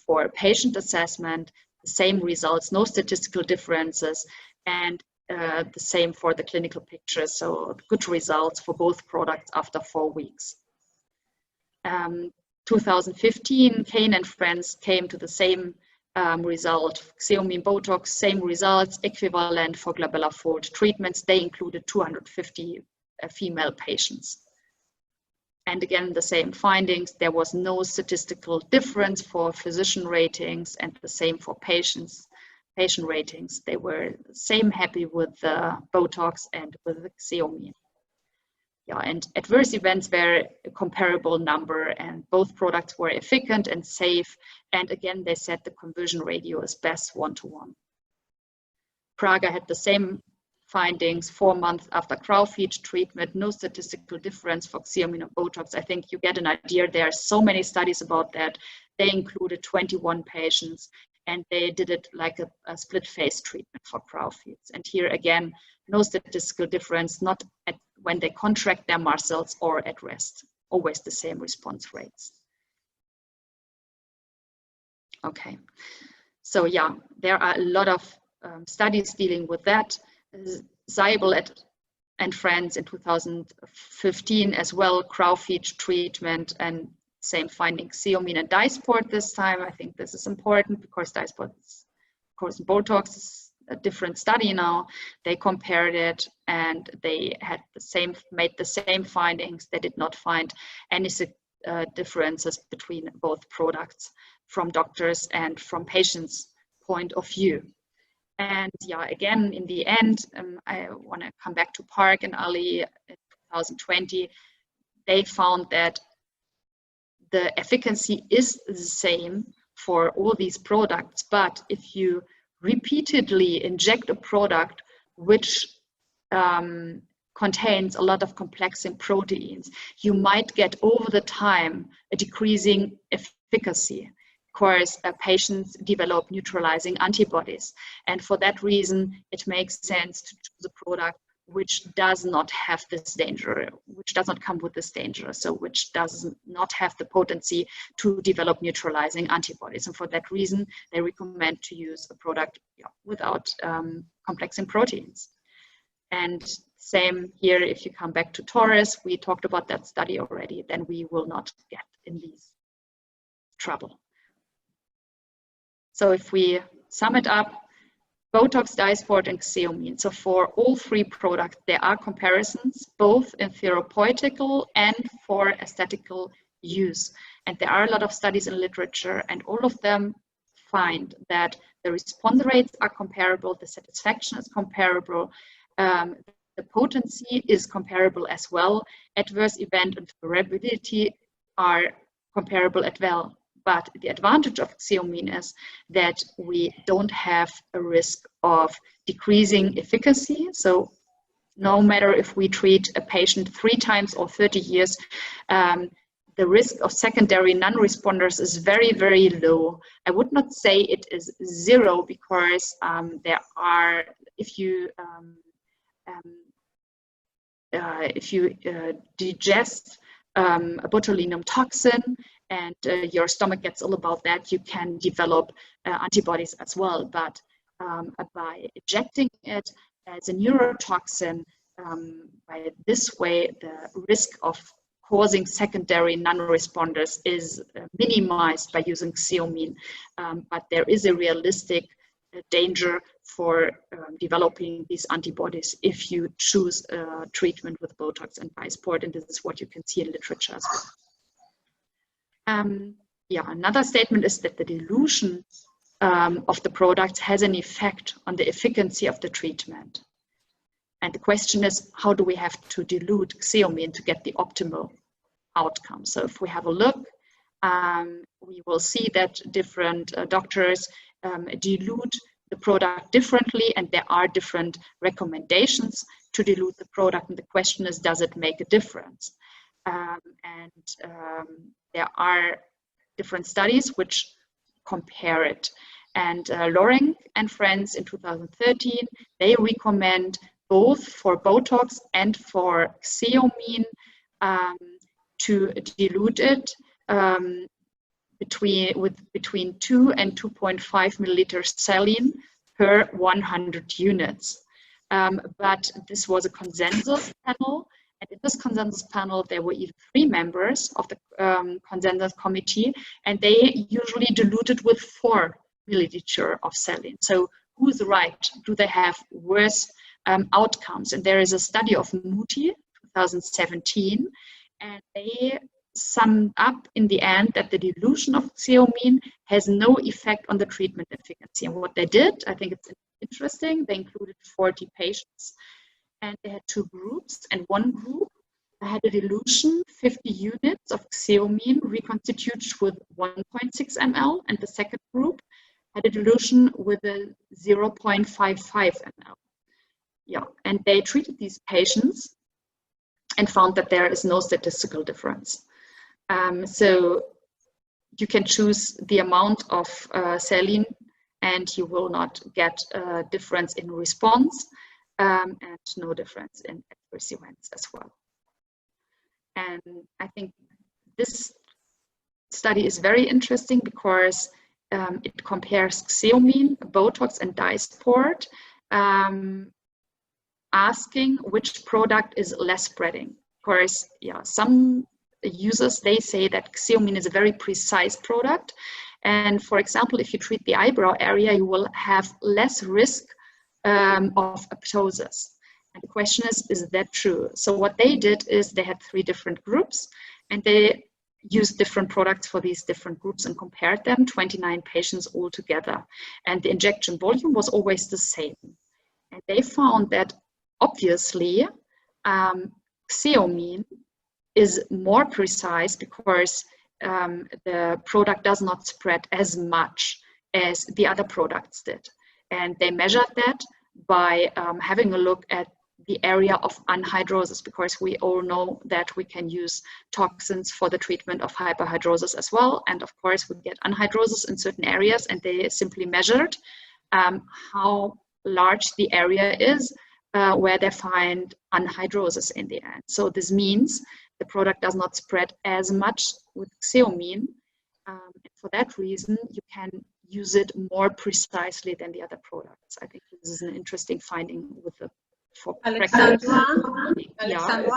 for patient assessment, the same results, no statistical differences, and the same for the clinical picture. So good results for both products after 4 weeks. 2015, Kane and friends came to the same result. XEOMIN, Botox, same results, equivalent for glabellar fold treatments. They included 250 female patients. And again, the same findings. There was no statistical difference for physician ratings, and the same for patient ratings. They were same happy with the Botox and with the XEOMIN. Yeah, and adverse events were a comparable number, and both products were efficient and safe. And again, they said the conversion ratio is best 1:1. Praga had the same findings 4 months after crow feed treatment, no statistical difference for XEOMIN and Botox. I think you get an idea. There are so many studies about that. They included 21 patients, and they did it like a split phase treatment for crow feeds. And here again, no statistical difference, not when they contract their muscles or at rest, always the same response rates. Okay, so yeah, there are a lot of studies dealing with that. Seibel and friends in 2015 as well, crow feed treatment, and same finding, XEOMIN and Dysport this time. I think this is important because Dysport, of course, Botox is a different study now. They compared it, and they had made the same findings. They did not find any differences between both products from doctors and from patients' point of view. And yeah, again, in the end, I want to come back to Park and Ali in 2020. They found that the efficacy is the same for all these products, but if you repeatedly inject a product which contains a lot of complexing proteins, you might get over the time a decreasing efficacy. Of course, patients develop neutralizing antibodies, and for that reason, it makes sense to choose a product which does not have this danger, which does not come with this danger, so which does not have the potency to develop neutralizing antibodies. And for that reason, they recommend to use a product without complexing proteins. And same here, if you come back to Torres, we talked about that study already, then we will not get in this trouble. So if we sum it up, Botox, Dysport, and XEOMIN. So for all three products, there are comparisons, both in therapeutical and for aesthetical use. And there are a lot of studies in literature, and all of them find that the response rates are comparable, the satisfaction is comparable, the potency is comparable as well, adverse event and tolerability are comparable as well. But the advantage of XEOMIN is that we don't have a risk of decreasing efficacy. So no matter if we treat a patient 3 times or 30 years, the risk of secondary non-responders is very, very low. I would not say it is 0 because there are, if you digest a botulinum toxin and your stomach gets all about that, you can develop antibodies as well. But by injecting it as a neurotoxin, by this way, the risk of causing secondary non-responders is minimized by using XEOMIN. But there is a realistic danger for developing these antibodies if you choose treatment with Botox and Dysport, and this is what you can see in literature as well. Another statement is that the dilution of the product has an effect on the efficacy of the treatment. And the question is, how do we have to dilute XEOMIN to get the optimal outcome? So if we have a look, we will see that different doctors dilute the product differently, and there are different recommendations to dilute the product. And the question is, does it make a difference? There are different studies which compare it. And Loring and friends in 2013, they recommend both for Botox and for XEOMIN to dilute it between 2 and 2.5 milliliters saline per 100 units. But this was a consensus panel. And in this consensus panel, there were even 3 members of the consensus committee, and they usually diluted with 4 milliliter of saline. So who's right? Do they have worse outcomes? And there is a study of Muti, 2017, and they summed up in the end that the dilution of XEOMIN has no effect on the treatment efficacy. And what they did, I think it's interesting, they included 40 patients, and they had 2 groups, and one group had a dilution 50 units of XEOMIN reconstituted with 1.6 ml, and the second group had a dilution with a 0.55 ml. And they treated these patients and found that there is no statistical difference. So you can choose the amount of saline, and you will not get a difference in response. And no difference in adverse events as well. And I think this study is very interesting because it compares XEOMIN, Botox, and Dysport, asking which product is less spreading. Of course, some users, they say that XEOMIN is a very precise product. And for example, if you treat the eyebrow area, you will have less risk of apoptosis. And the question is that true? So what they did is they had 3 different groups, and they used different products for these different groups and compared them, 29 patients all together. And the injection volume was always the same. And they found that obviously XEOMIN is more precise because the product does not spread as much as the other products did. And they measured that by having a look at the area of anhydrosis, because we all know that we can use toxins for the treatment of hyperhidrosis as well. And of course, we get anhydrosis in certain areas, and they simply measured how large the area is where they find anhydrosis in the end. So this means the product does not spread as much with XEOMIN. For that reason, you can use it more precisely than the other products. I think this is an interesting finding with the Alexandra, Yeah.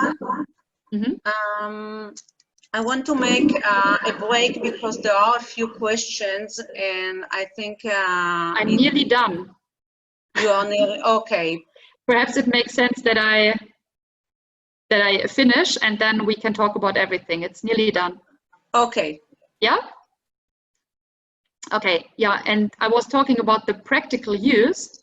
I want to make a break because there are a few questions, and I think I'm nearly done. You are nearly okay. Perhaps it makes sense that I finish, and then we can talk about everything. It's nearly done. Okay. Yeah. Okay. Yeah. And I was talking about the practical use.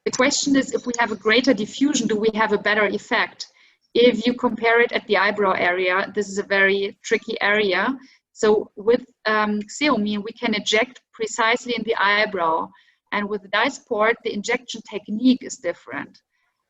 The question is, if we have a greater diffusion, do we have a better effect? If you compare it at the eyebrow area, this is a very tricky area. So with XEOMIN, we can inject precisely in the eyebrow. And with Dysport, the injection technique is different.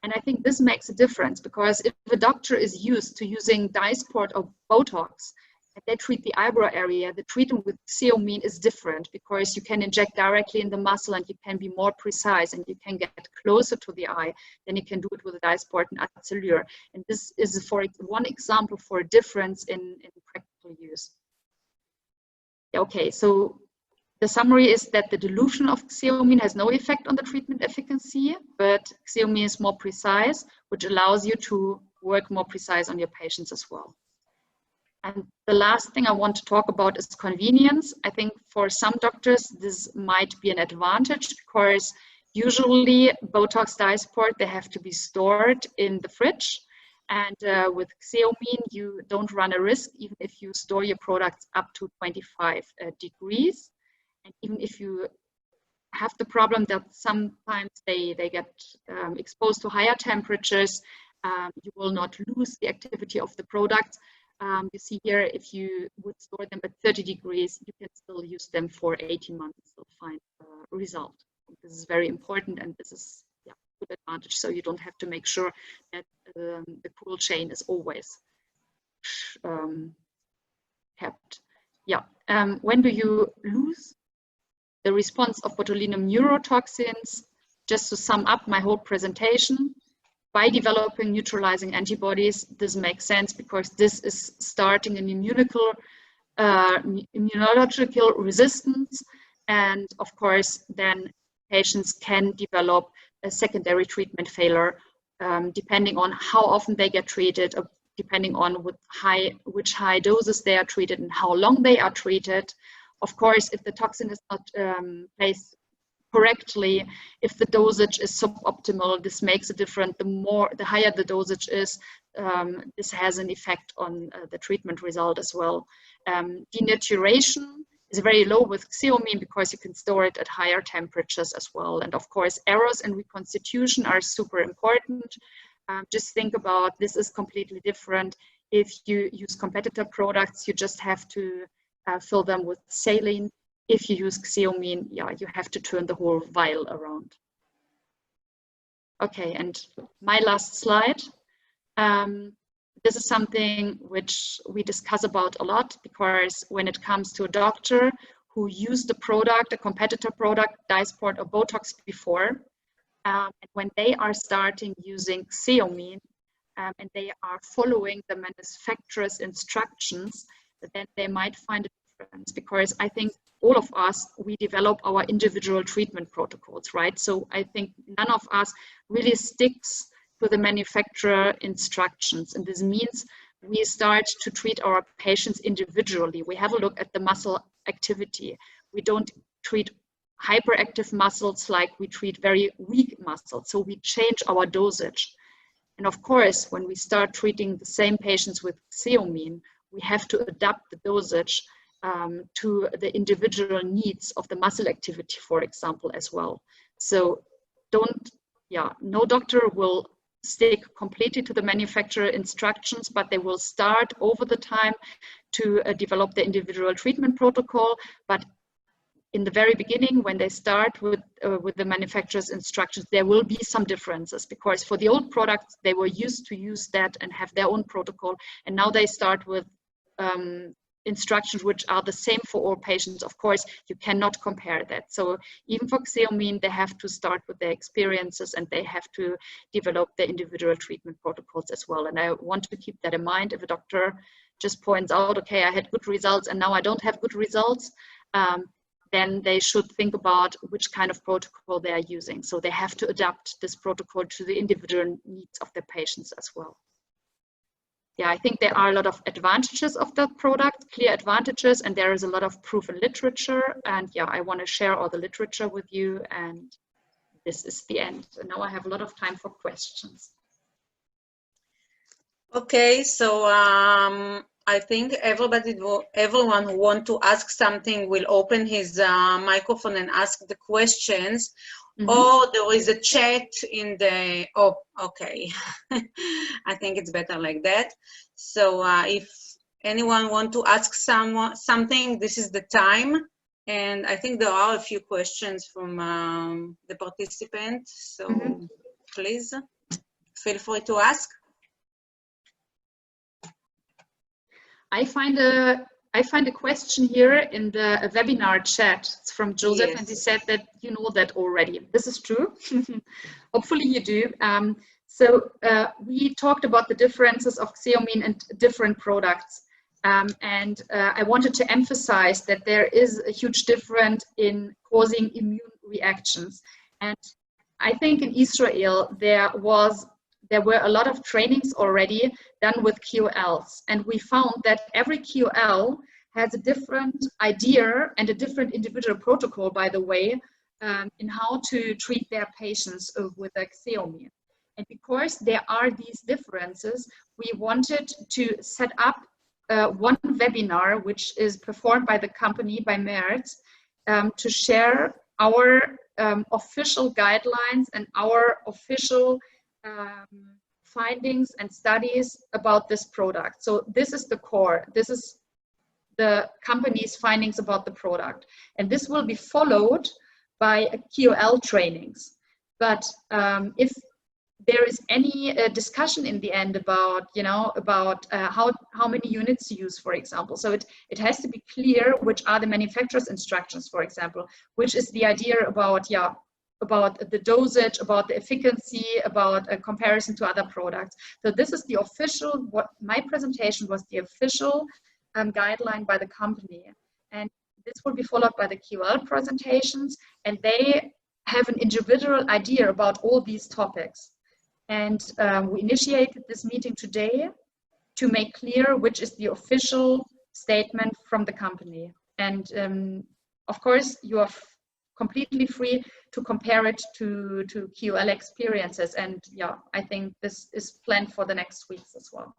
And I think this makes a difference, because if a doctor is used to using Dysport or Botox, and they treat the eyebrow area, the treatment with XEOMIN is different, because you can inject directly in the muscle and you can be more precise and you can get closer to the eye than you can do it with Dysport and Acelur. And this is for one example for a difference in practical use. Okay, so the summary is that the dilution of XEOMIN has no effect on the treatment efficacy, but XEOMIN is more precise, which allows you to work more precise on your patients as well. And the last thing I want to talk about is convenience. I think for some doctors, this might be an advantage, because usually Botox, Dysport, they have to be stored in the fridge. And with XEOMIN, you don't run a risk, even if you store your products up to 25 degrees. And even if you have the problem that sometimes they get exposed to higher temperatures, you will not lose the activity of the product. You see here, if you would store them at 30 degrees, you can still use them for 18 months and still find a result. This is very important, and this is a good advantage. So you don't have to make sure that the cool chain is always kept. Yeah. When do you lose the response of botulinum neurotoxins? Just to sum up my whole presentation, by developing neutralizing antibodies, this makes sense, because this is starting an immunological resistance. And of course, then patients can develop a secondary treatment failure, depending on how often they get treated, or depending on which high doses they are treated and how long they are treated. Of course, if the toxin is not placed correctly, if the dosage is suboptimal, this makes a difference. The higher the dosage is, this has an effect on the treatment result as well. Denaturation is very low with XEOMIN, because you can store it at higher temperatures as well. And of course, errors in reconstitution are super important. Just think about, this is completely different. If you use competitor products, you just have to fill them with saline. If you use XEOMIN, you have to turn the whole vial around. Okay, and my last slide. This is something which we discuss about a lot, because when it comes to a doctor who used a product, a competitor product, Dysport or Botox before, and when they are starting using XEOMIN, and they are following the manufacturer's instructions, then they might find a difference, because I think all of us, we develop our individual treatment protocols, right? So I think none of us really sticks to the manufacturer instructions. And this means we start to treat our patients individually. We have a look at the muscle activity. We don't treat hyperactive muscles like we treat very weak muscles. So we change our dosage. And of course, when we start treating the same patients with XEOMIN, we have to adapt the dosage to the individual needs of the muscle activity, for example, as well. So no doctor will stick completely to the manufacturer instructions, but they will start over the time to develop the individual treatment protocol. But in the very beginning, when they start with the manufacturer's instructions, there will be some differences, because for the old products, they were used to use that and have their own protocol. And now they start with instructions which are the same for all patients. Of course, you cannot compare that. So even for XEOMIN, they have to start with their experiences and they have to develop their individual treatment protocols as well. And I want to keep that in mind. If a doctor just points out, okay, I had good results and now I don't have good results, then they should think about which kind of protocol they are using. So they have to adapt this protocol to the individual needs of their patients as well. Yeah, I think there are a lot of advantages of that product, clear advantages, and there is a lot of proven literature. And yeah, I want to share all the literature with you, and this is the end. And now I have a lot of time for questions. Okay, so I think everyone who wants to ask something will open his microphone and ask the questions. Mm-hmm. Or there is a chat in the, oh, okay. I think it's better like that. So if anyone wants to ask something, this is the time. And I think there are a few questions from the participants. So mm-hmm. Please feel free to ask. I find a question here in the webinar chat. It's from Joseph, yes. And he said that you know that already. This is true. Hopefully you do. We talked about the differences of XEOMIN and different products. I wanted to emphasize that there is a huge difference in causing immune reactions. And I think in Israel, there were a lot of trainings already done with QLs. And we found that every QL has a different idea and a different individual protocol, by the way, in how to treat their patients with XEOMIN. And because there are these differences, we wanted to set up one webinar, which is performed by the company, by Merz, to share our official guidelines and our official findings and studies about this product. So this is the core. This is the company's findings about the product. And this will be followed by QL trainings. But if there is any discussion in the end about, how many units to use, for example. So it has to be clear which are the manufacturer's instructions, for example, which is the idea about, about the dosage, about the efficacy, about a comparison to other products. So this is the official, what my presentation was, the official guideline by the company. And this will be followed by the QL presentations, and they have an individual idea about all these topics. And we initiated this meeting today to make clear which is the official statement from the company. And of course, you are completely free to compare it to QL experiences. And yeah, I think this is planned for the next weeks as well.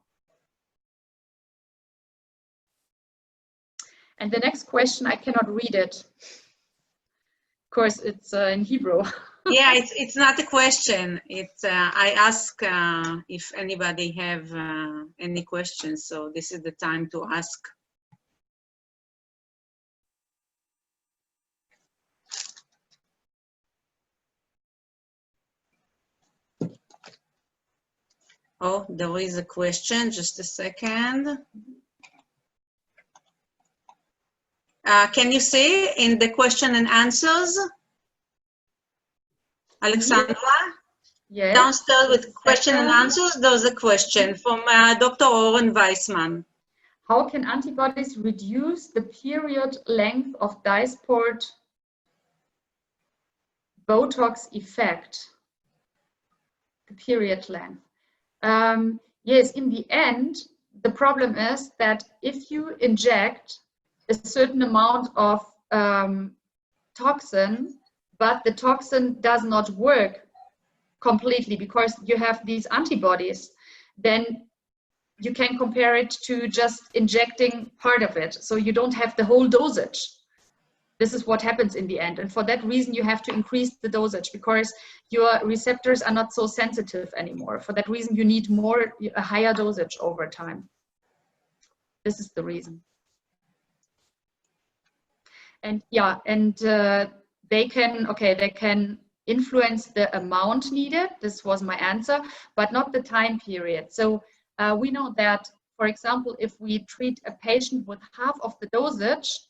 And the next question, I cannot read it. Of course, it's in Hebrew. Yeah, it's not a question. It's I ask if anybody have any questions. So this is the time to ask. Oh, there is a question. Just a second. Can you see in the question and answers? Alexandra? Yes. Downstairs with question and answers, there's a question from Dr. Oren Weissman. How can antibodies reduce the period length of Dysport Botox effect? The period length. Yes, in the end, the problem is that if you inject a certain amount of toxin, but the toxin does not work completely because you have these antibodies, then you can compare it to just injecting part of it. So you don't have the whole dosage. This is what happens in the end. And for that reason, you have to increase the dosage because your receptors are not so sensitive anymore. For that reason, you need a higher dosage over time. This is the reason. And yeah, and they can influence the amount needed. This was my answer, but not the time period. So we know that, for example, if we treat a patient with half of the dosage,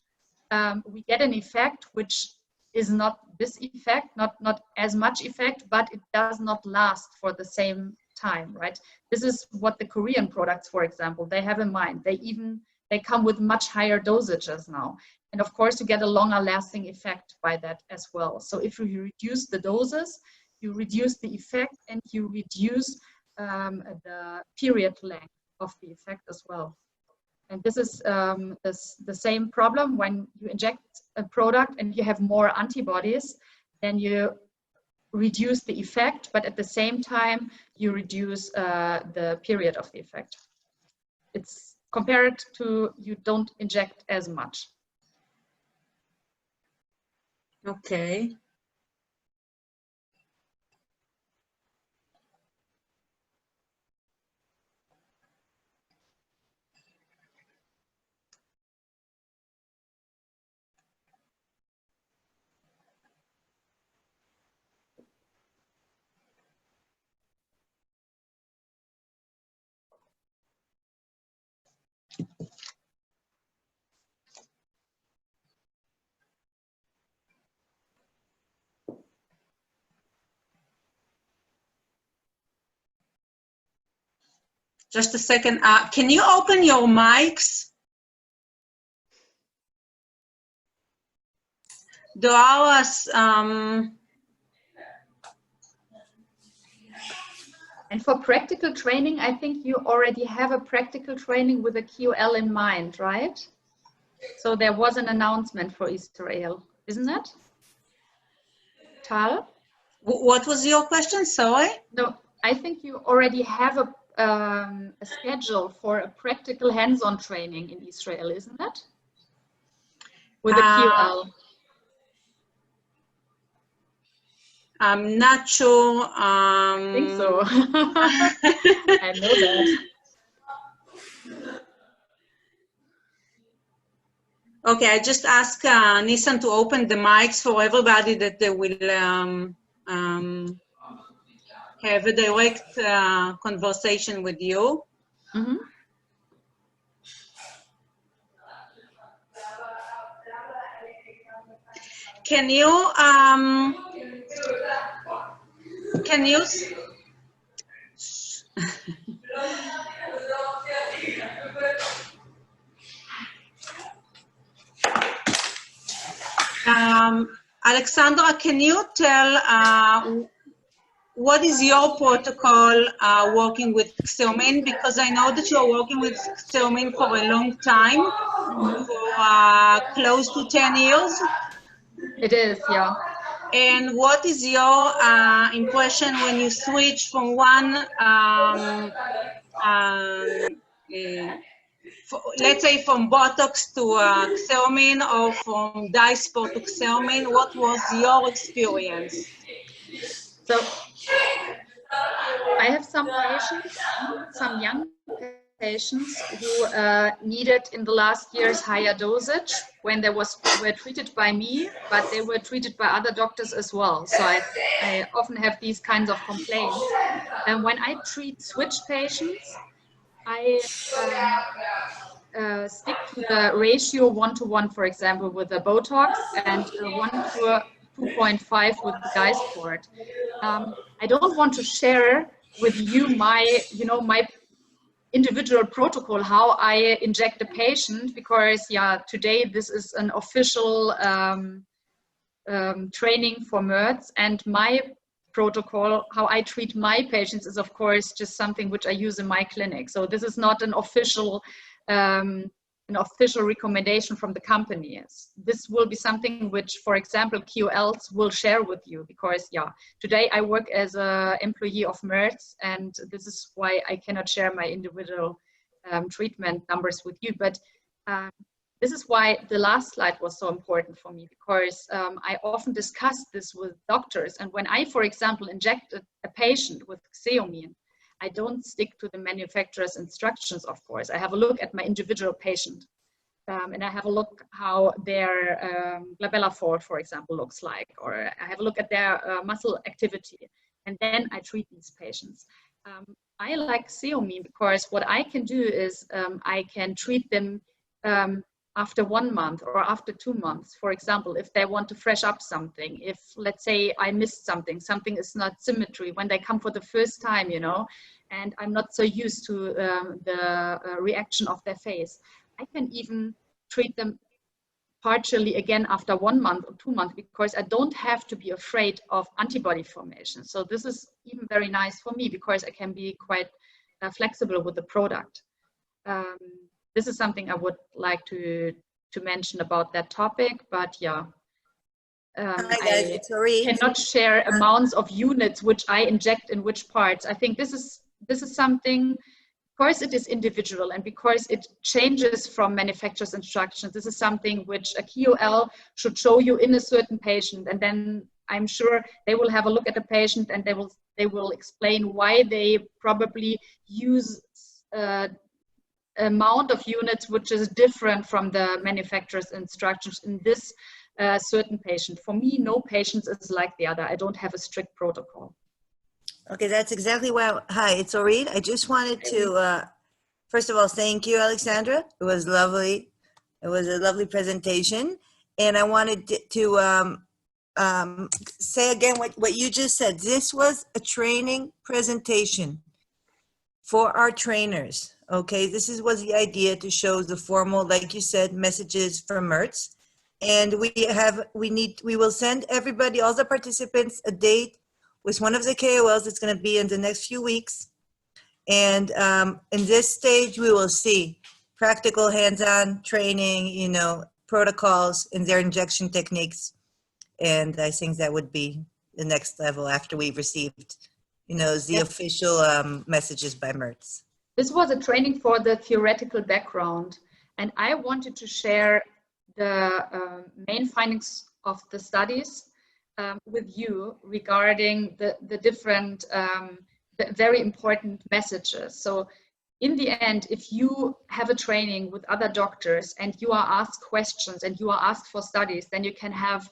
we get an effect which is not this effect, not as much effect, but it does not last for the same time, right? This is what the Korean products, for example, they have in mind. They come with much higher dosages now. And of course, you get a longer lasting effect by that as well. So if you reduce the doses, you reduce the effect and you reduce the period length of the effect as well. And this is the same problem when you inject a product and you have more antibodies, then you reduce the effect, but at the same time, you reduce the period of the effect. It's compared to you don't inject as much. Okay. Just a second. Can you open your mics? There are And for practical training, I think you already have a practical training with a QL in mind, right? So there was an announcement for Israel, isn't it? Tal? What was your question? Sorry? No, I think you already have a schedule for a practical hands-on training in Israel, isn't it? With a QL. I'm not sure. I think so. I know that. Okay, I just asked Nissan to open the mics for everybody that they will have a direct conversation with you. Mm-hmm. Can you Alexandra, can you tell what is your protocol working with XEOMIN? Because I know that you're working with XEOMIN for a long time, for close to 10 years. It is, yeah. And what is your impression when you switch from one, let's say from Botox to XEOMIN or from Dysport to XEOMIN? What was your experience? So I have some patients, some young patients who needed in the last years higher dosage when they were treated by me, but they were treated by other doctors as well. So I often have these kinds of complaints. And when I treat switch patients, I stick to the ratio 1:1, for example, with the Botox and 1:2.5 with the Dysport. I don't want to share with you my individual protocol, how I inject a patient, because yeah, today this is an official training for MERTS, and my protocol, how I treat my patients, is of course just something which I use in my clinic. So this is not an official recommendation from the company. This will be something which, for example, QLs will share with you, because yeah, today I work as an employee of MERTS, and this is why I cannot share my individual treatment numbers with you. But this is why the last slide was so important for me, because I often discuss this with doctors. And when I, for example, inject a patient with XEOMIN, I don't stick to the manufacturer's instructions, of course. I have a look at my individual patient. And I have a look how their glabella fold, for example, looks like, or I have a look at their muscle activity, and then I treat these patients. I like XEOMIN because what I can do is I can treat them after 1 month or after 2 months. For example, if they want to fresh up something, if let's say I missed something, something is not symmetry when they come for the first time, you know, and I'm not so used to the reaction of their face. I can even treat them partially again after 1 month or 2 months, because I don't have to be afraid of antibody formation. So this is even very nice for me because I can be quite flexible with the product. This is something I would like to mention about that topic, but yeah. I cannot share amounts of units which I inject in which parts. I think this is something. Of course, it is individual, and because it changes from manufacturer's instructions, this is something which a KOL should show you in a certain patient, and then I'm sure they will have a look at the patient and they will explain why they probably use amount of units which is different from the manufacturer's instructions in this certain patient. For me, no patient is like the other. I don't have a strict protocol. Okay, that's exactly why. Hi, it's Orit. I just wanted to, first of all, thank you, Alexandra. It was lovely. It was a lovely presentation. And I wanted to say again what you just said. This was a training presentation for our trainers. Okay, this was the idea, to show the formal, like you said, messages from Mertz. And we will send everybody, all the participants, a date with one of the KOLs. It's going to be in the next few weeks. And in this stage, we will see practical hands-on training, you know, protocols in their injection techniques. And I think that would be the next level after we've received, you know, the official messages by Mertz. This was a training for the theoretical background. And I wanted to share the main findings of the studies with you regarding the different, the very important messages. So in the end, if you have a training with other doctors and you are asked questions and you are asked for studies, then you can have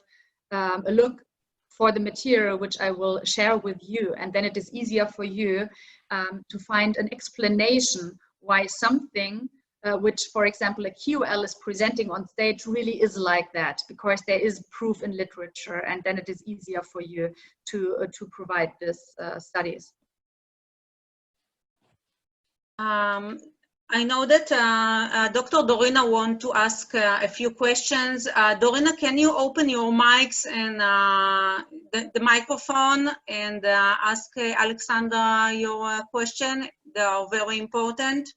a look for the material which I will share with you. And then it is easier for you to find an explanation why something which, for example, a KOL is presenting on stage really is like that, because there is proof in literature, and then it is easier for you to provide this studies. I know that Dr. Dorina wants to ask a few questions. Dorina, can you open your mics and the microphone and ask Alexandra your question? They are very important.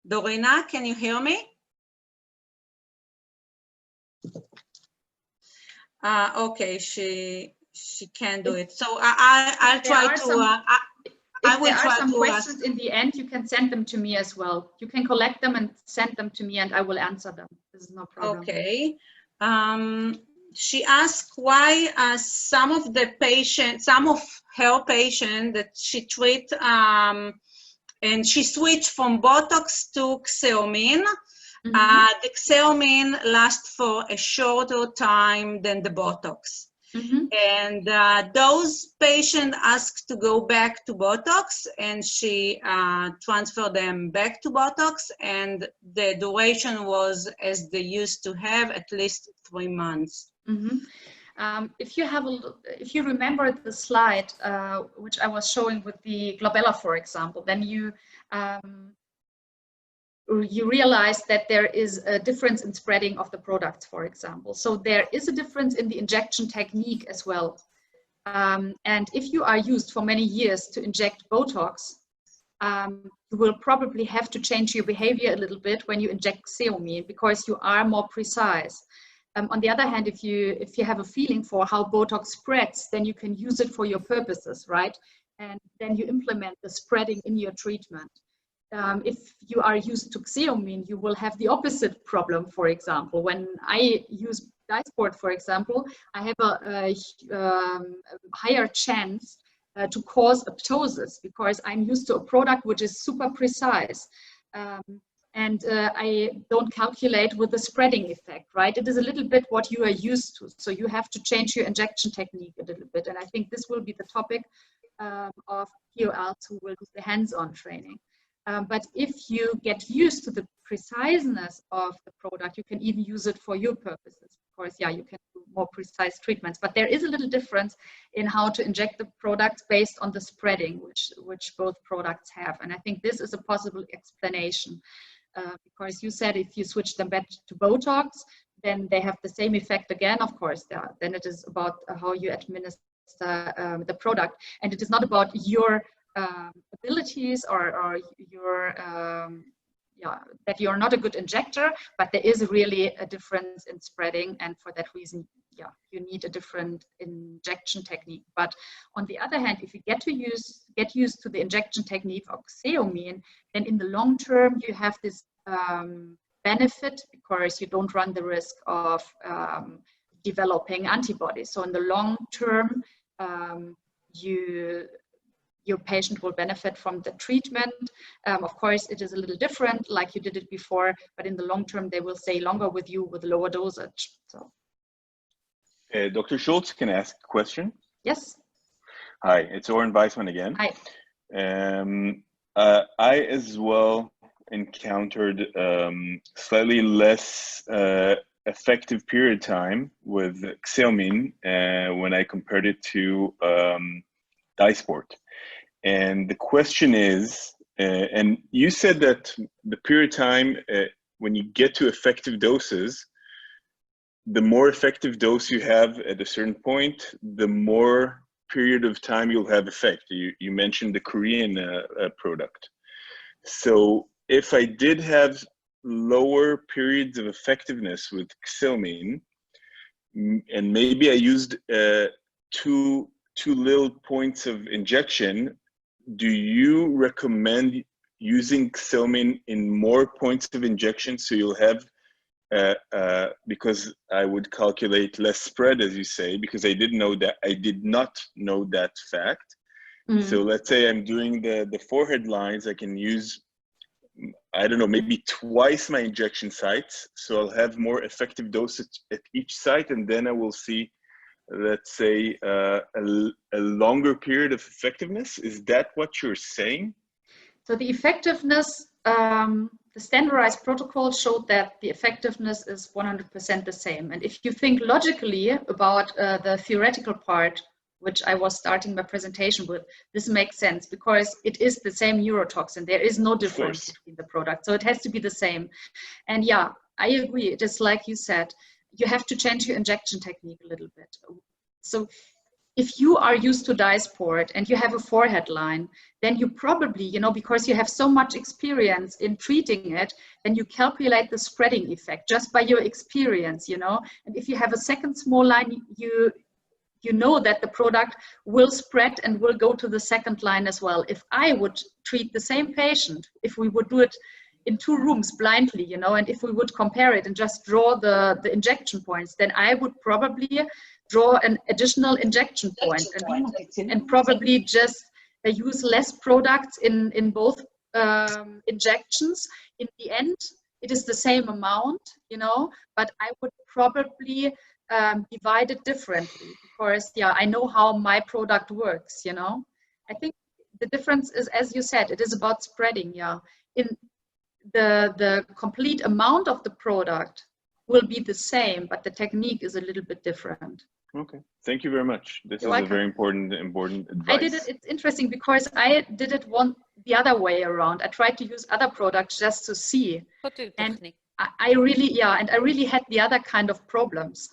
Dorina, can you hear me? Okay, she can do it. So I'll try to. I will try to. If there are some questions in the end, you can send them to me as well. You can collect them and send them to me, and I will answer them. This is no problem. Okay. She asked why some of her patients that she treat, and she switched from Botox to XEOMIN. The XEOMIN lasts for a shorter time than the Botox. And those patients asked to go back to Botox, and she transferred them back to Botox, and the duration was as they used to have, at least 3 months. If you remember the slide which I was showing with the glabella, for example, then you realize that there is a difference in spreading of the products, for example. So there is a difference in the injection technique as well. And if you are used for many years to inject Botox, you will probably have to change your behavior a little bit when you inject XEOMIN, because you are more precise. On the other hand, if you have a feeling for how Botox spreads, then you can use it for your purposes, right? And then you implement the spreading in your treatment. If you are used to XEOMIN, you will have the opposite problem. For example, when I use Dysport, for example, I have a higher chance to cause apoptosis because I'm used to a product which is super precise. And I don't calculate with the spreading effect, right? It is a little bit what you are used to. So you have to change your injection technique a little bit. And I think this will be the topic of KOLs who will do the hands-on training. But if you get used to the preciseness of the product, you can even use it for your purposes. Of course, yeah, you can do more precise treatments. But there is a little difference in how to inject the products based on the spreading, which both products have. And I think this is a possible explanation. Because you said if you switch them back to Botox, then they have the same effect again, of course. Then it is about how you administer the product. And it is not about your abilities or your, that you're not a good injector, but there is really a difference in spreading. And for that reason, yeah, you need a different injection technique. But on the other hand, if you get used to the injection technique of XEOMIN, then in the long term, you have this benefit because you don't run the risk of developing antibodies. So in the long term, your patient will benefit from the treatment. Of course, it is a little different, like you did it before, but in the long term, they will stay longer with you with lower dosage. So. Dr. Schulz, can I ask a question? Yes. Hi, it's Oren Weissman again. Hi. I as well encountered slightly less effective period time with XEOMIN when I compared it to Dysport. And the question is, and you said that the period time when you get to effective doses, the more effective dose you have at a certain point, the more period of time you'll have effect. You mentioned the Korean product. So if I did have lower periods of effectiveness with XEOMIN, and maybe I used too little points of injection, do you recommend using XEOMIN in more points of injection so you'll have because I would calculate less spread, as you say, because I did not know that fact. So let's say I'm doing the forehead lines, I can use, I don't know, maybe twice my injection sites. So I'll have more effective dosage at each site, and then I will see, let's say, a longer period of effectiveness. Is that what you're saying? So the effectiveness, the standardized protocol showed that the effectiveness is 100% the same. And if you think logically about the theoretical part, which I was starting my presentation with, this makes sense because it is the same neurotoxin. There is no difference between the products. So it has to be the same. And yeah, I agree. It is like you said, you have to change your injection technique a little bit. So if you are used to Dysport and you have a forehead line, then you probably, because you have so much experience in treating it, then you calculate the spreading effect just by your experience, And if you have a second small line, you know that the product will spread and will go to the second line as well. If I would treat the same patient, if we would do it in 2 rooms blindly, and if we would compare it and just draw the injection points, then I would probably draw an additional injection point and probably just use less products in both injections. In the end, it is the same amount, but I would probably divide it differently because, I know how my product works, I think the difference is, as you said, it is about spreading, In the complete amount of the product will be the same, but the technique is a little bit different. Okay, thank you very much. This is a very important advice. I did it. It's interesting because I did it the other way around. I tried to use other products just to see, and I really had the other kind of problems.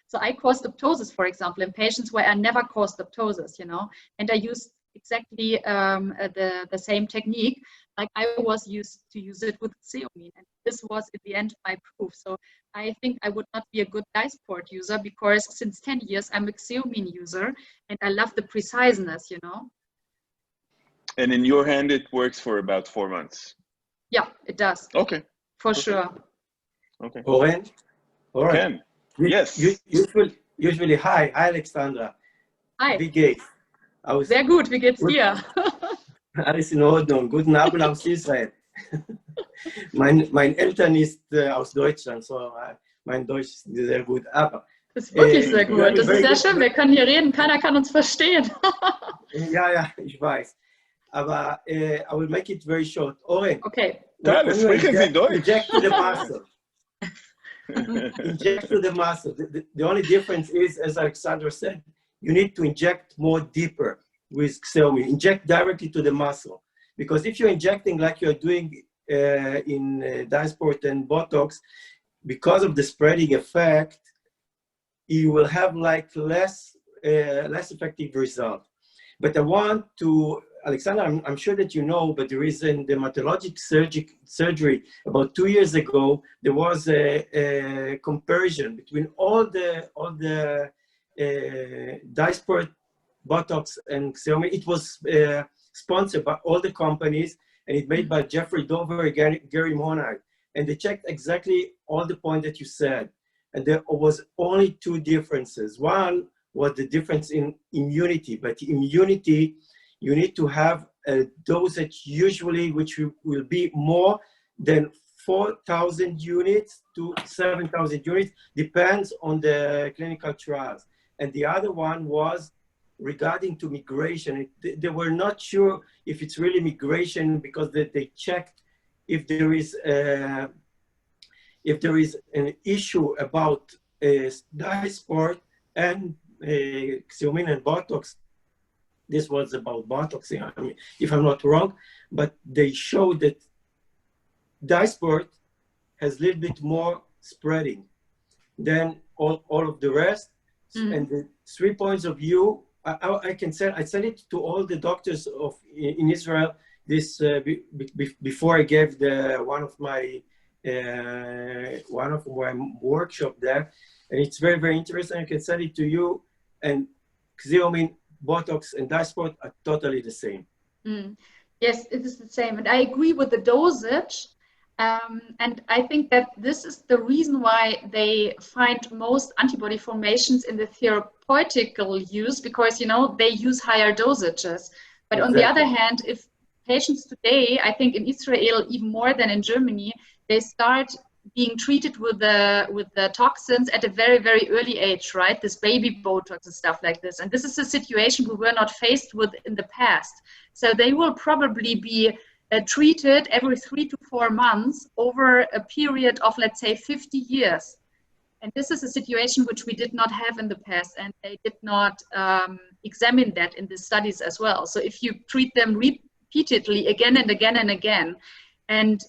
So I caused apoptosis, for example, in patients where I never caused apoptosis, and I used exactly the same technique, like I was used to use it with XEOMIN, and this was in the end my proof. So I think I would not be a good Dysport user, because since 10 years I'm a XEOMIN user, and I love the preciseness, you know. And in your hand, it works for about 4 months. Yeah, it does. Okay. For sure. Okay. Oren? Ken. Yes. Usually, hi, Alexandra. Hi. Wie geht's? Sehr gut, wie geht's dir? Alles in Ordnung. Guten Abend aus Israel. mein Eltern ist aus Deutschland, so mein Deutsch ist sehr gut. Aber das ist wirklich sehr gut. Das ist sehr schön. Wir können hier reden, keiner kann uns verstehen. ja, ich weiß. Aber I will make it very short. Oren. Okay. Ja, das sprechen Sie Deutsch. Inject to the muscle. Inject to the muscle. The only difference is, as Alexandra said, you need to inject more deeper with XEOMIN. Inject directly to the muscle. Because if you're injecting like you're doing in Dysport and Botox, because of the spreading effect, you will have like less effective result. But I want to, Alexandra, I'm sure that you know, but there is in dermatologic surgery about 2 years ago, there was a comparison between all the Dysport, Botox, and XEOMIN. It was sponsored by all the companies, and it made by Jeffrey Dover and Gary Monag. And they checked exactly all the points that you said. And there was only 2 differences. One was the difference in immunity, but immunity, you need to have a dosage usually which will be more than 4,000 units to 7,000 units, depends on the clinical trials. And the other one was regarding to migration. They were not sure if it's really migration, because they checked if there is an issue about Dysport and XEOMIN and Botox. This was about Botox, I mean, if I'm not wrong, but they showed that Dysport has a little bit more spreading than all of the rest. And the 3 points of view, I sent it to all the doctors in Israel this before I gave one of my workshop there, and it's very, very interesting. I can send it to you. And XEOMIN, Botox, and Dysport are totally the same. Yes, it is the same, and I agree with the dosage. And I think that this is the reason why they find most antibody formations in the therapeutical use, because, you know, they use higher dosages. But on the other hand, if patients today, I think in Israel, even more than in Germany, they start being treated with the toxins at a very, very early age, right? This baby Botox and stuff like this. And this is a situation we were not faced with in the past. So they will probably be treated every 3 to 4 months over a period of, let's say, 50 years. And this is a situation which we did not have in the past, and they did not examine that in the studies as well. So if you treat them repeatedly again and again and again, and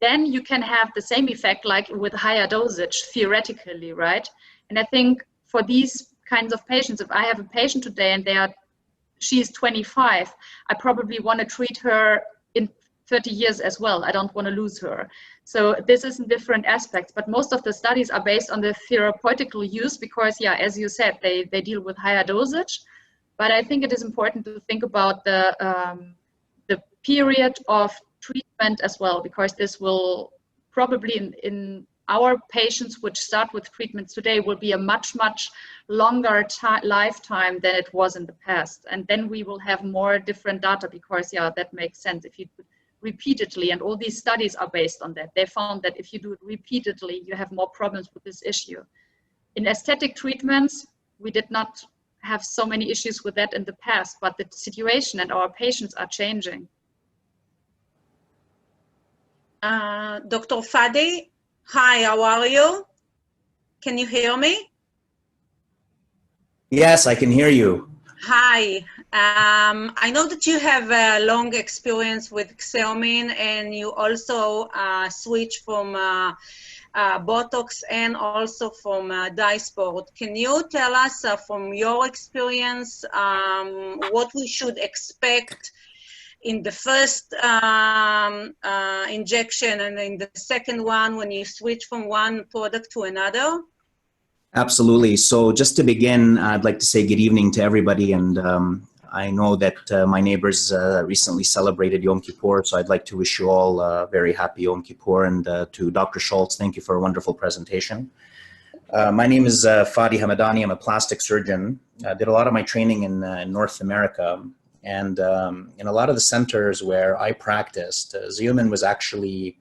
then you can have the same effect like with higher dosage, theoretically, right? And I think for these kinds of patients, if I have a patient today and she is 25, I probably want to treat her in 30 years as well. I don't want to lose her. So this is in different aspects, but most of the studies are based on the therapeutical use because, yeah, as you said, they deal with higher dosage. But I think it is important to think about the period of treatment as well, because this will probably in our patients which start with treatments today will be a much, much longer lifetime than it was in the past. And then we will have more different data because, yeah, that makes sense. If you do it repeatedly, and all these studies are based on that, they found that if you do it repeatedly, you have more problems with this issue. In aesthetic treatments, we did not have so many issues with that in the past, but the situation and our patients are changing. Dr. Fadi, hi, how are you? Can you hear me? Yes, I can hear you. Hi, I know that you have a long experience with XEOMIN and you also switched from Botox and also from Dysport. Can you tell us from your experience what we should expect in the first injection and in the second one when you switch from one product to another? Absolutely. So just to begin, I'd like to say good evening to everybody. And I know that my neighbors recently celebrated Yom Kippur, so I'd like to wish you all a very happy Yom Kippur. And to Dr. Schulz, thank you for a wonderful presentation. My name is Fadi Hamadani. I'm a plastic surgeon. I did a lot of my training in North America. And in a lot of the centers where I practiced, XEOMIN was actually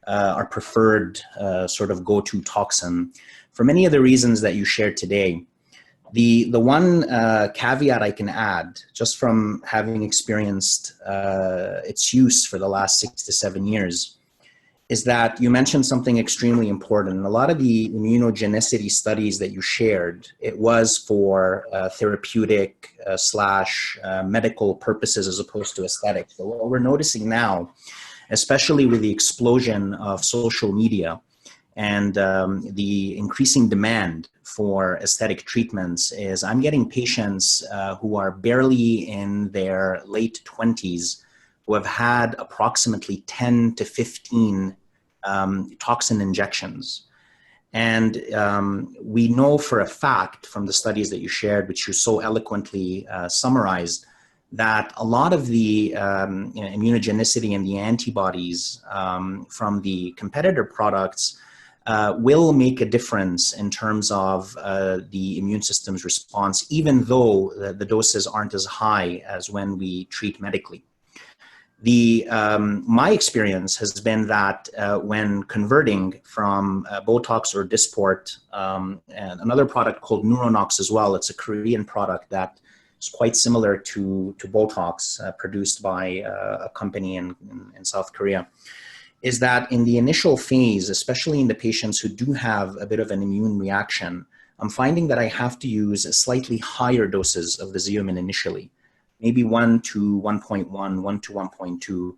our preferred sort of go-to toxin for many of the reasons that you shared today. The one caveat I can add, just from having experienced its use for the last 6 to 7 years, is that you mentioned something extremely important. A lot of the immunogenicity studies that you shared, it was for therapeutic slash medical purposes as opposed to aesthetics. So what we're noticing now, especially with the explosion of social media and the increasing demand for aesthetic treatments, is I'm getting patients who are barely in their late 20s who have had approximately 10 to 15 toxin injections. And we know for a fact from the studies that you shared, which you so eloquently summarized, that a lot of the immunogenicity and the antibodies from the competitor products will make a difference in terms of the immune system's response, even though the doses aren't as high as when we treat medically. My experience has been that when converting from Botox or Dysport, and another product called Neuronox as well, it's a Korean product that is quite similar to Botox, produced by a company in South Korea, is that in the initial phase, especially in the patients who do have a bit of an immune reaction, I'm finding that I have to use slightly higher doses of the XEOMIN initially, maybe 1 to 1.1, 1 to 1.2,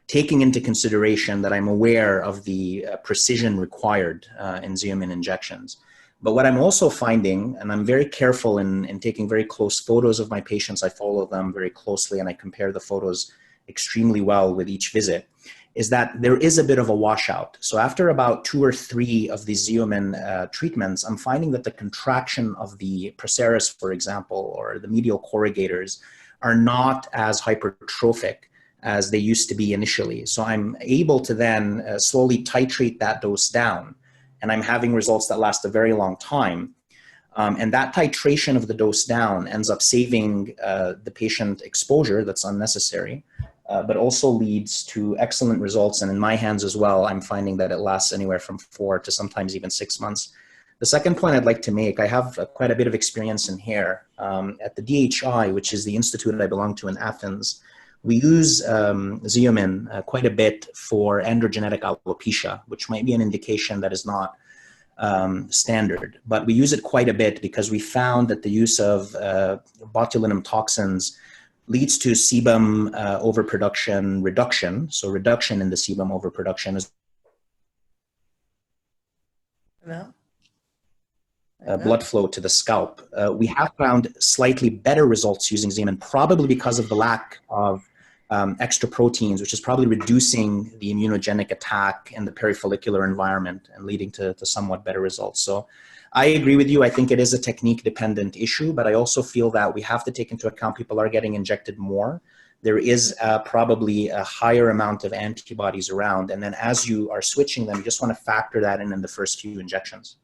taking into consideration that I'm aware of the precision required in XEOMIN injections. But what I'm also finding, and I'm very careful in taking very close photos of my patients, I follow them very closely and I compare the photos extremely well with each visit, is that there is a bit of a washout. So after about 2 or 3 of these XEOMIN treatments, I'm finding that the contraction of the procerus, for example, or the medial corrugators are not as hypertrophic as they used to be initially. So I'm able to then slowly titrate that dose down, and I'm having results that last a very long time. And that titration of the dose down ends up saving the patient exposure that's unnecessary, but also leads to excellent results. And in my hands as well, I'm finding that it lasts anywhere from 4 to sometimes even 6 months. The second point I'd like to make, I have quite a bit of experience in hair. At the DHI, which is the institute I belong to in Athens, we use XEOMIN quite a bit for androgenetic alopecia, which might be an indication that is not standard, but we use it quite a bit because we found that the use of botulinum toxins leads to sebum overproduction reduction. So reduction in the sebum overproduction is blood flow to the scalp. We have found slightly better results using XEOMIN, probably because of the lack of extra proteins, which is probably reducing the immunogenic attack in the perifollicular environment and leading to somewhat better results. So I agree with you. I think it is a technique dependent issue, but I also feel that we have to take into account people are getting injected more. There is probably a higher amount of antibodies around. And then as you are switching them, you just want to factor that in the first few injections.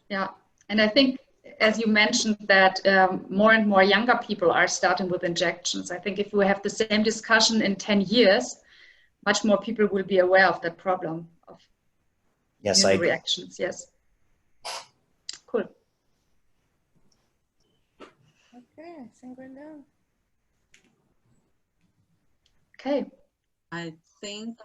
Yeah, and I think, as you mentioned, that more and more younger people are starting with injections. I think if we have the same discussion in 10 years, much more people will be aware of that problem of reactions. Yes. Cool. Okay, I think we're done. Okay. I think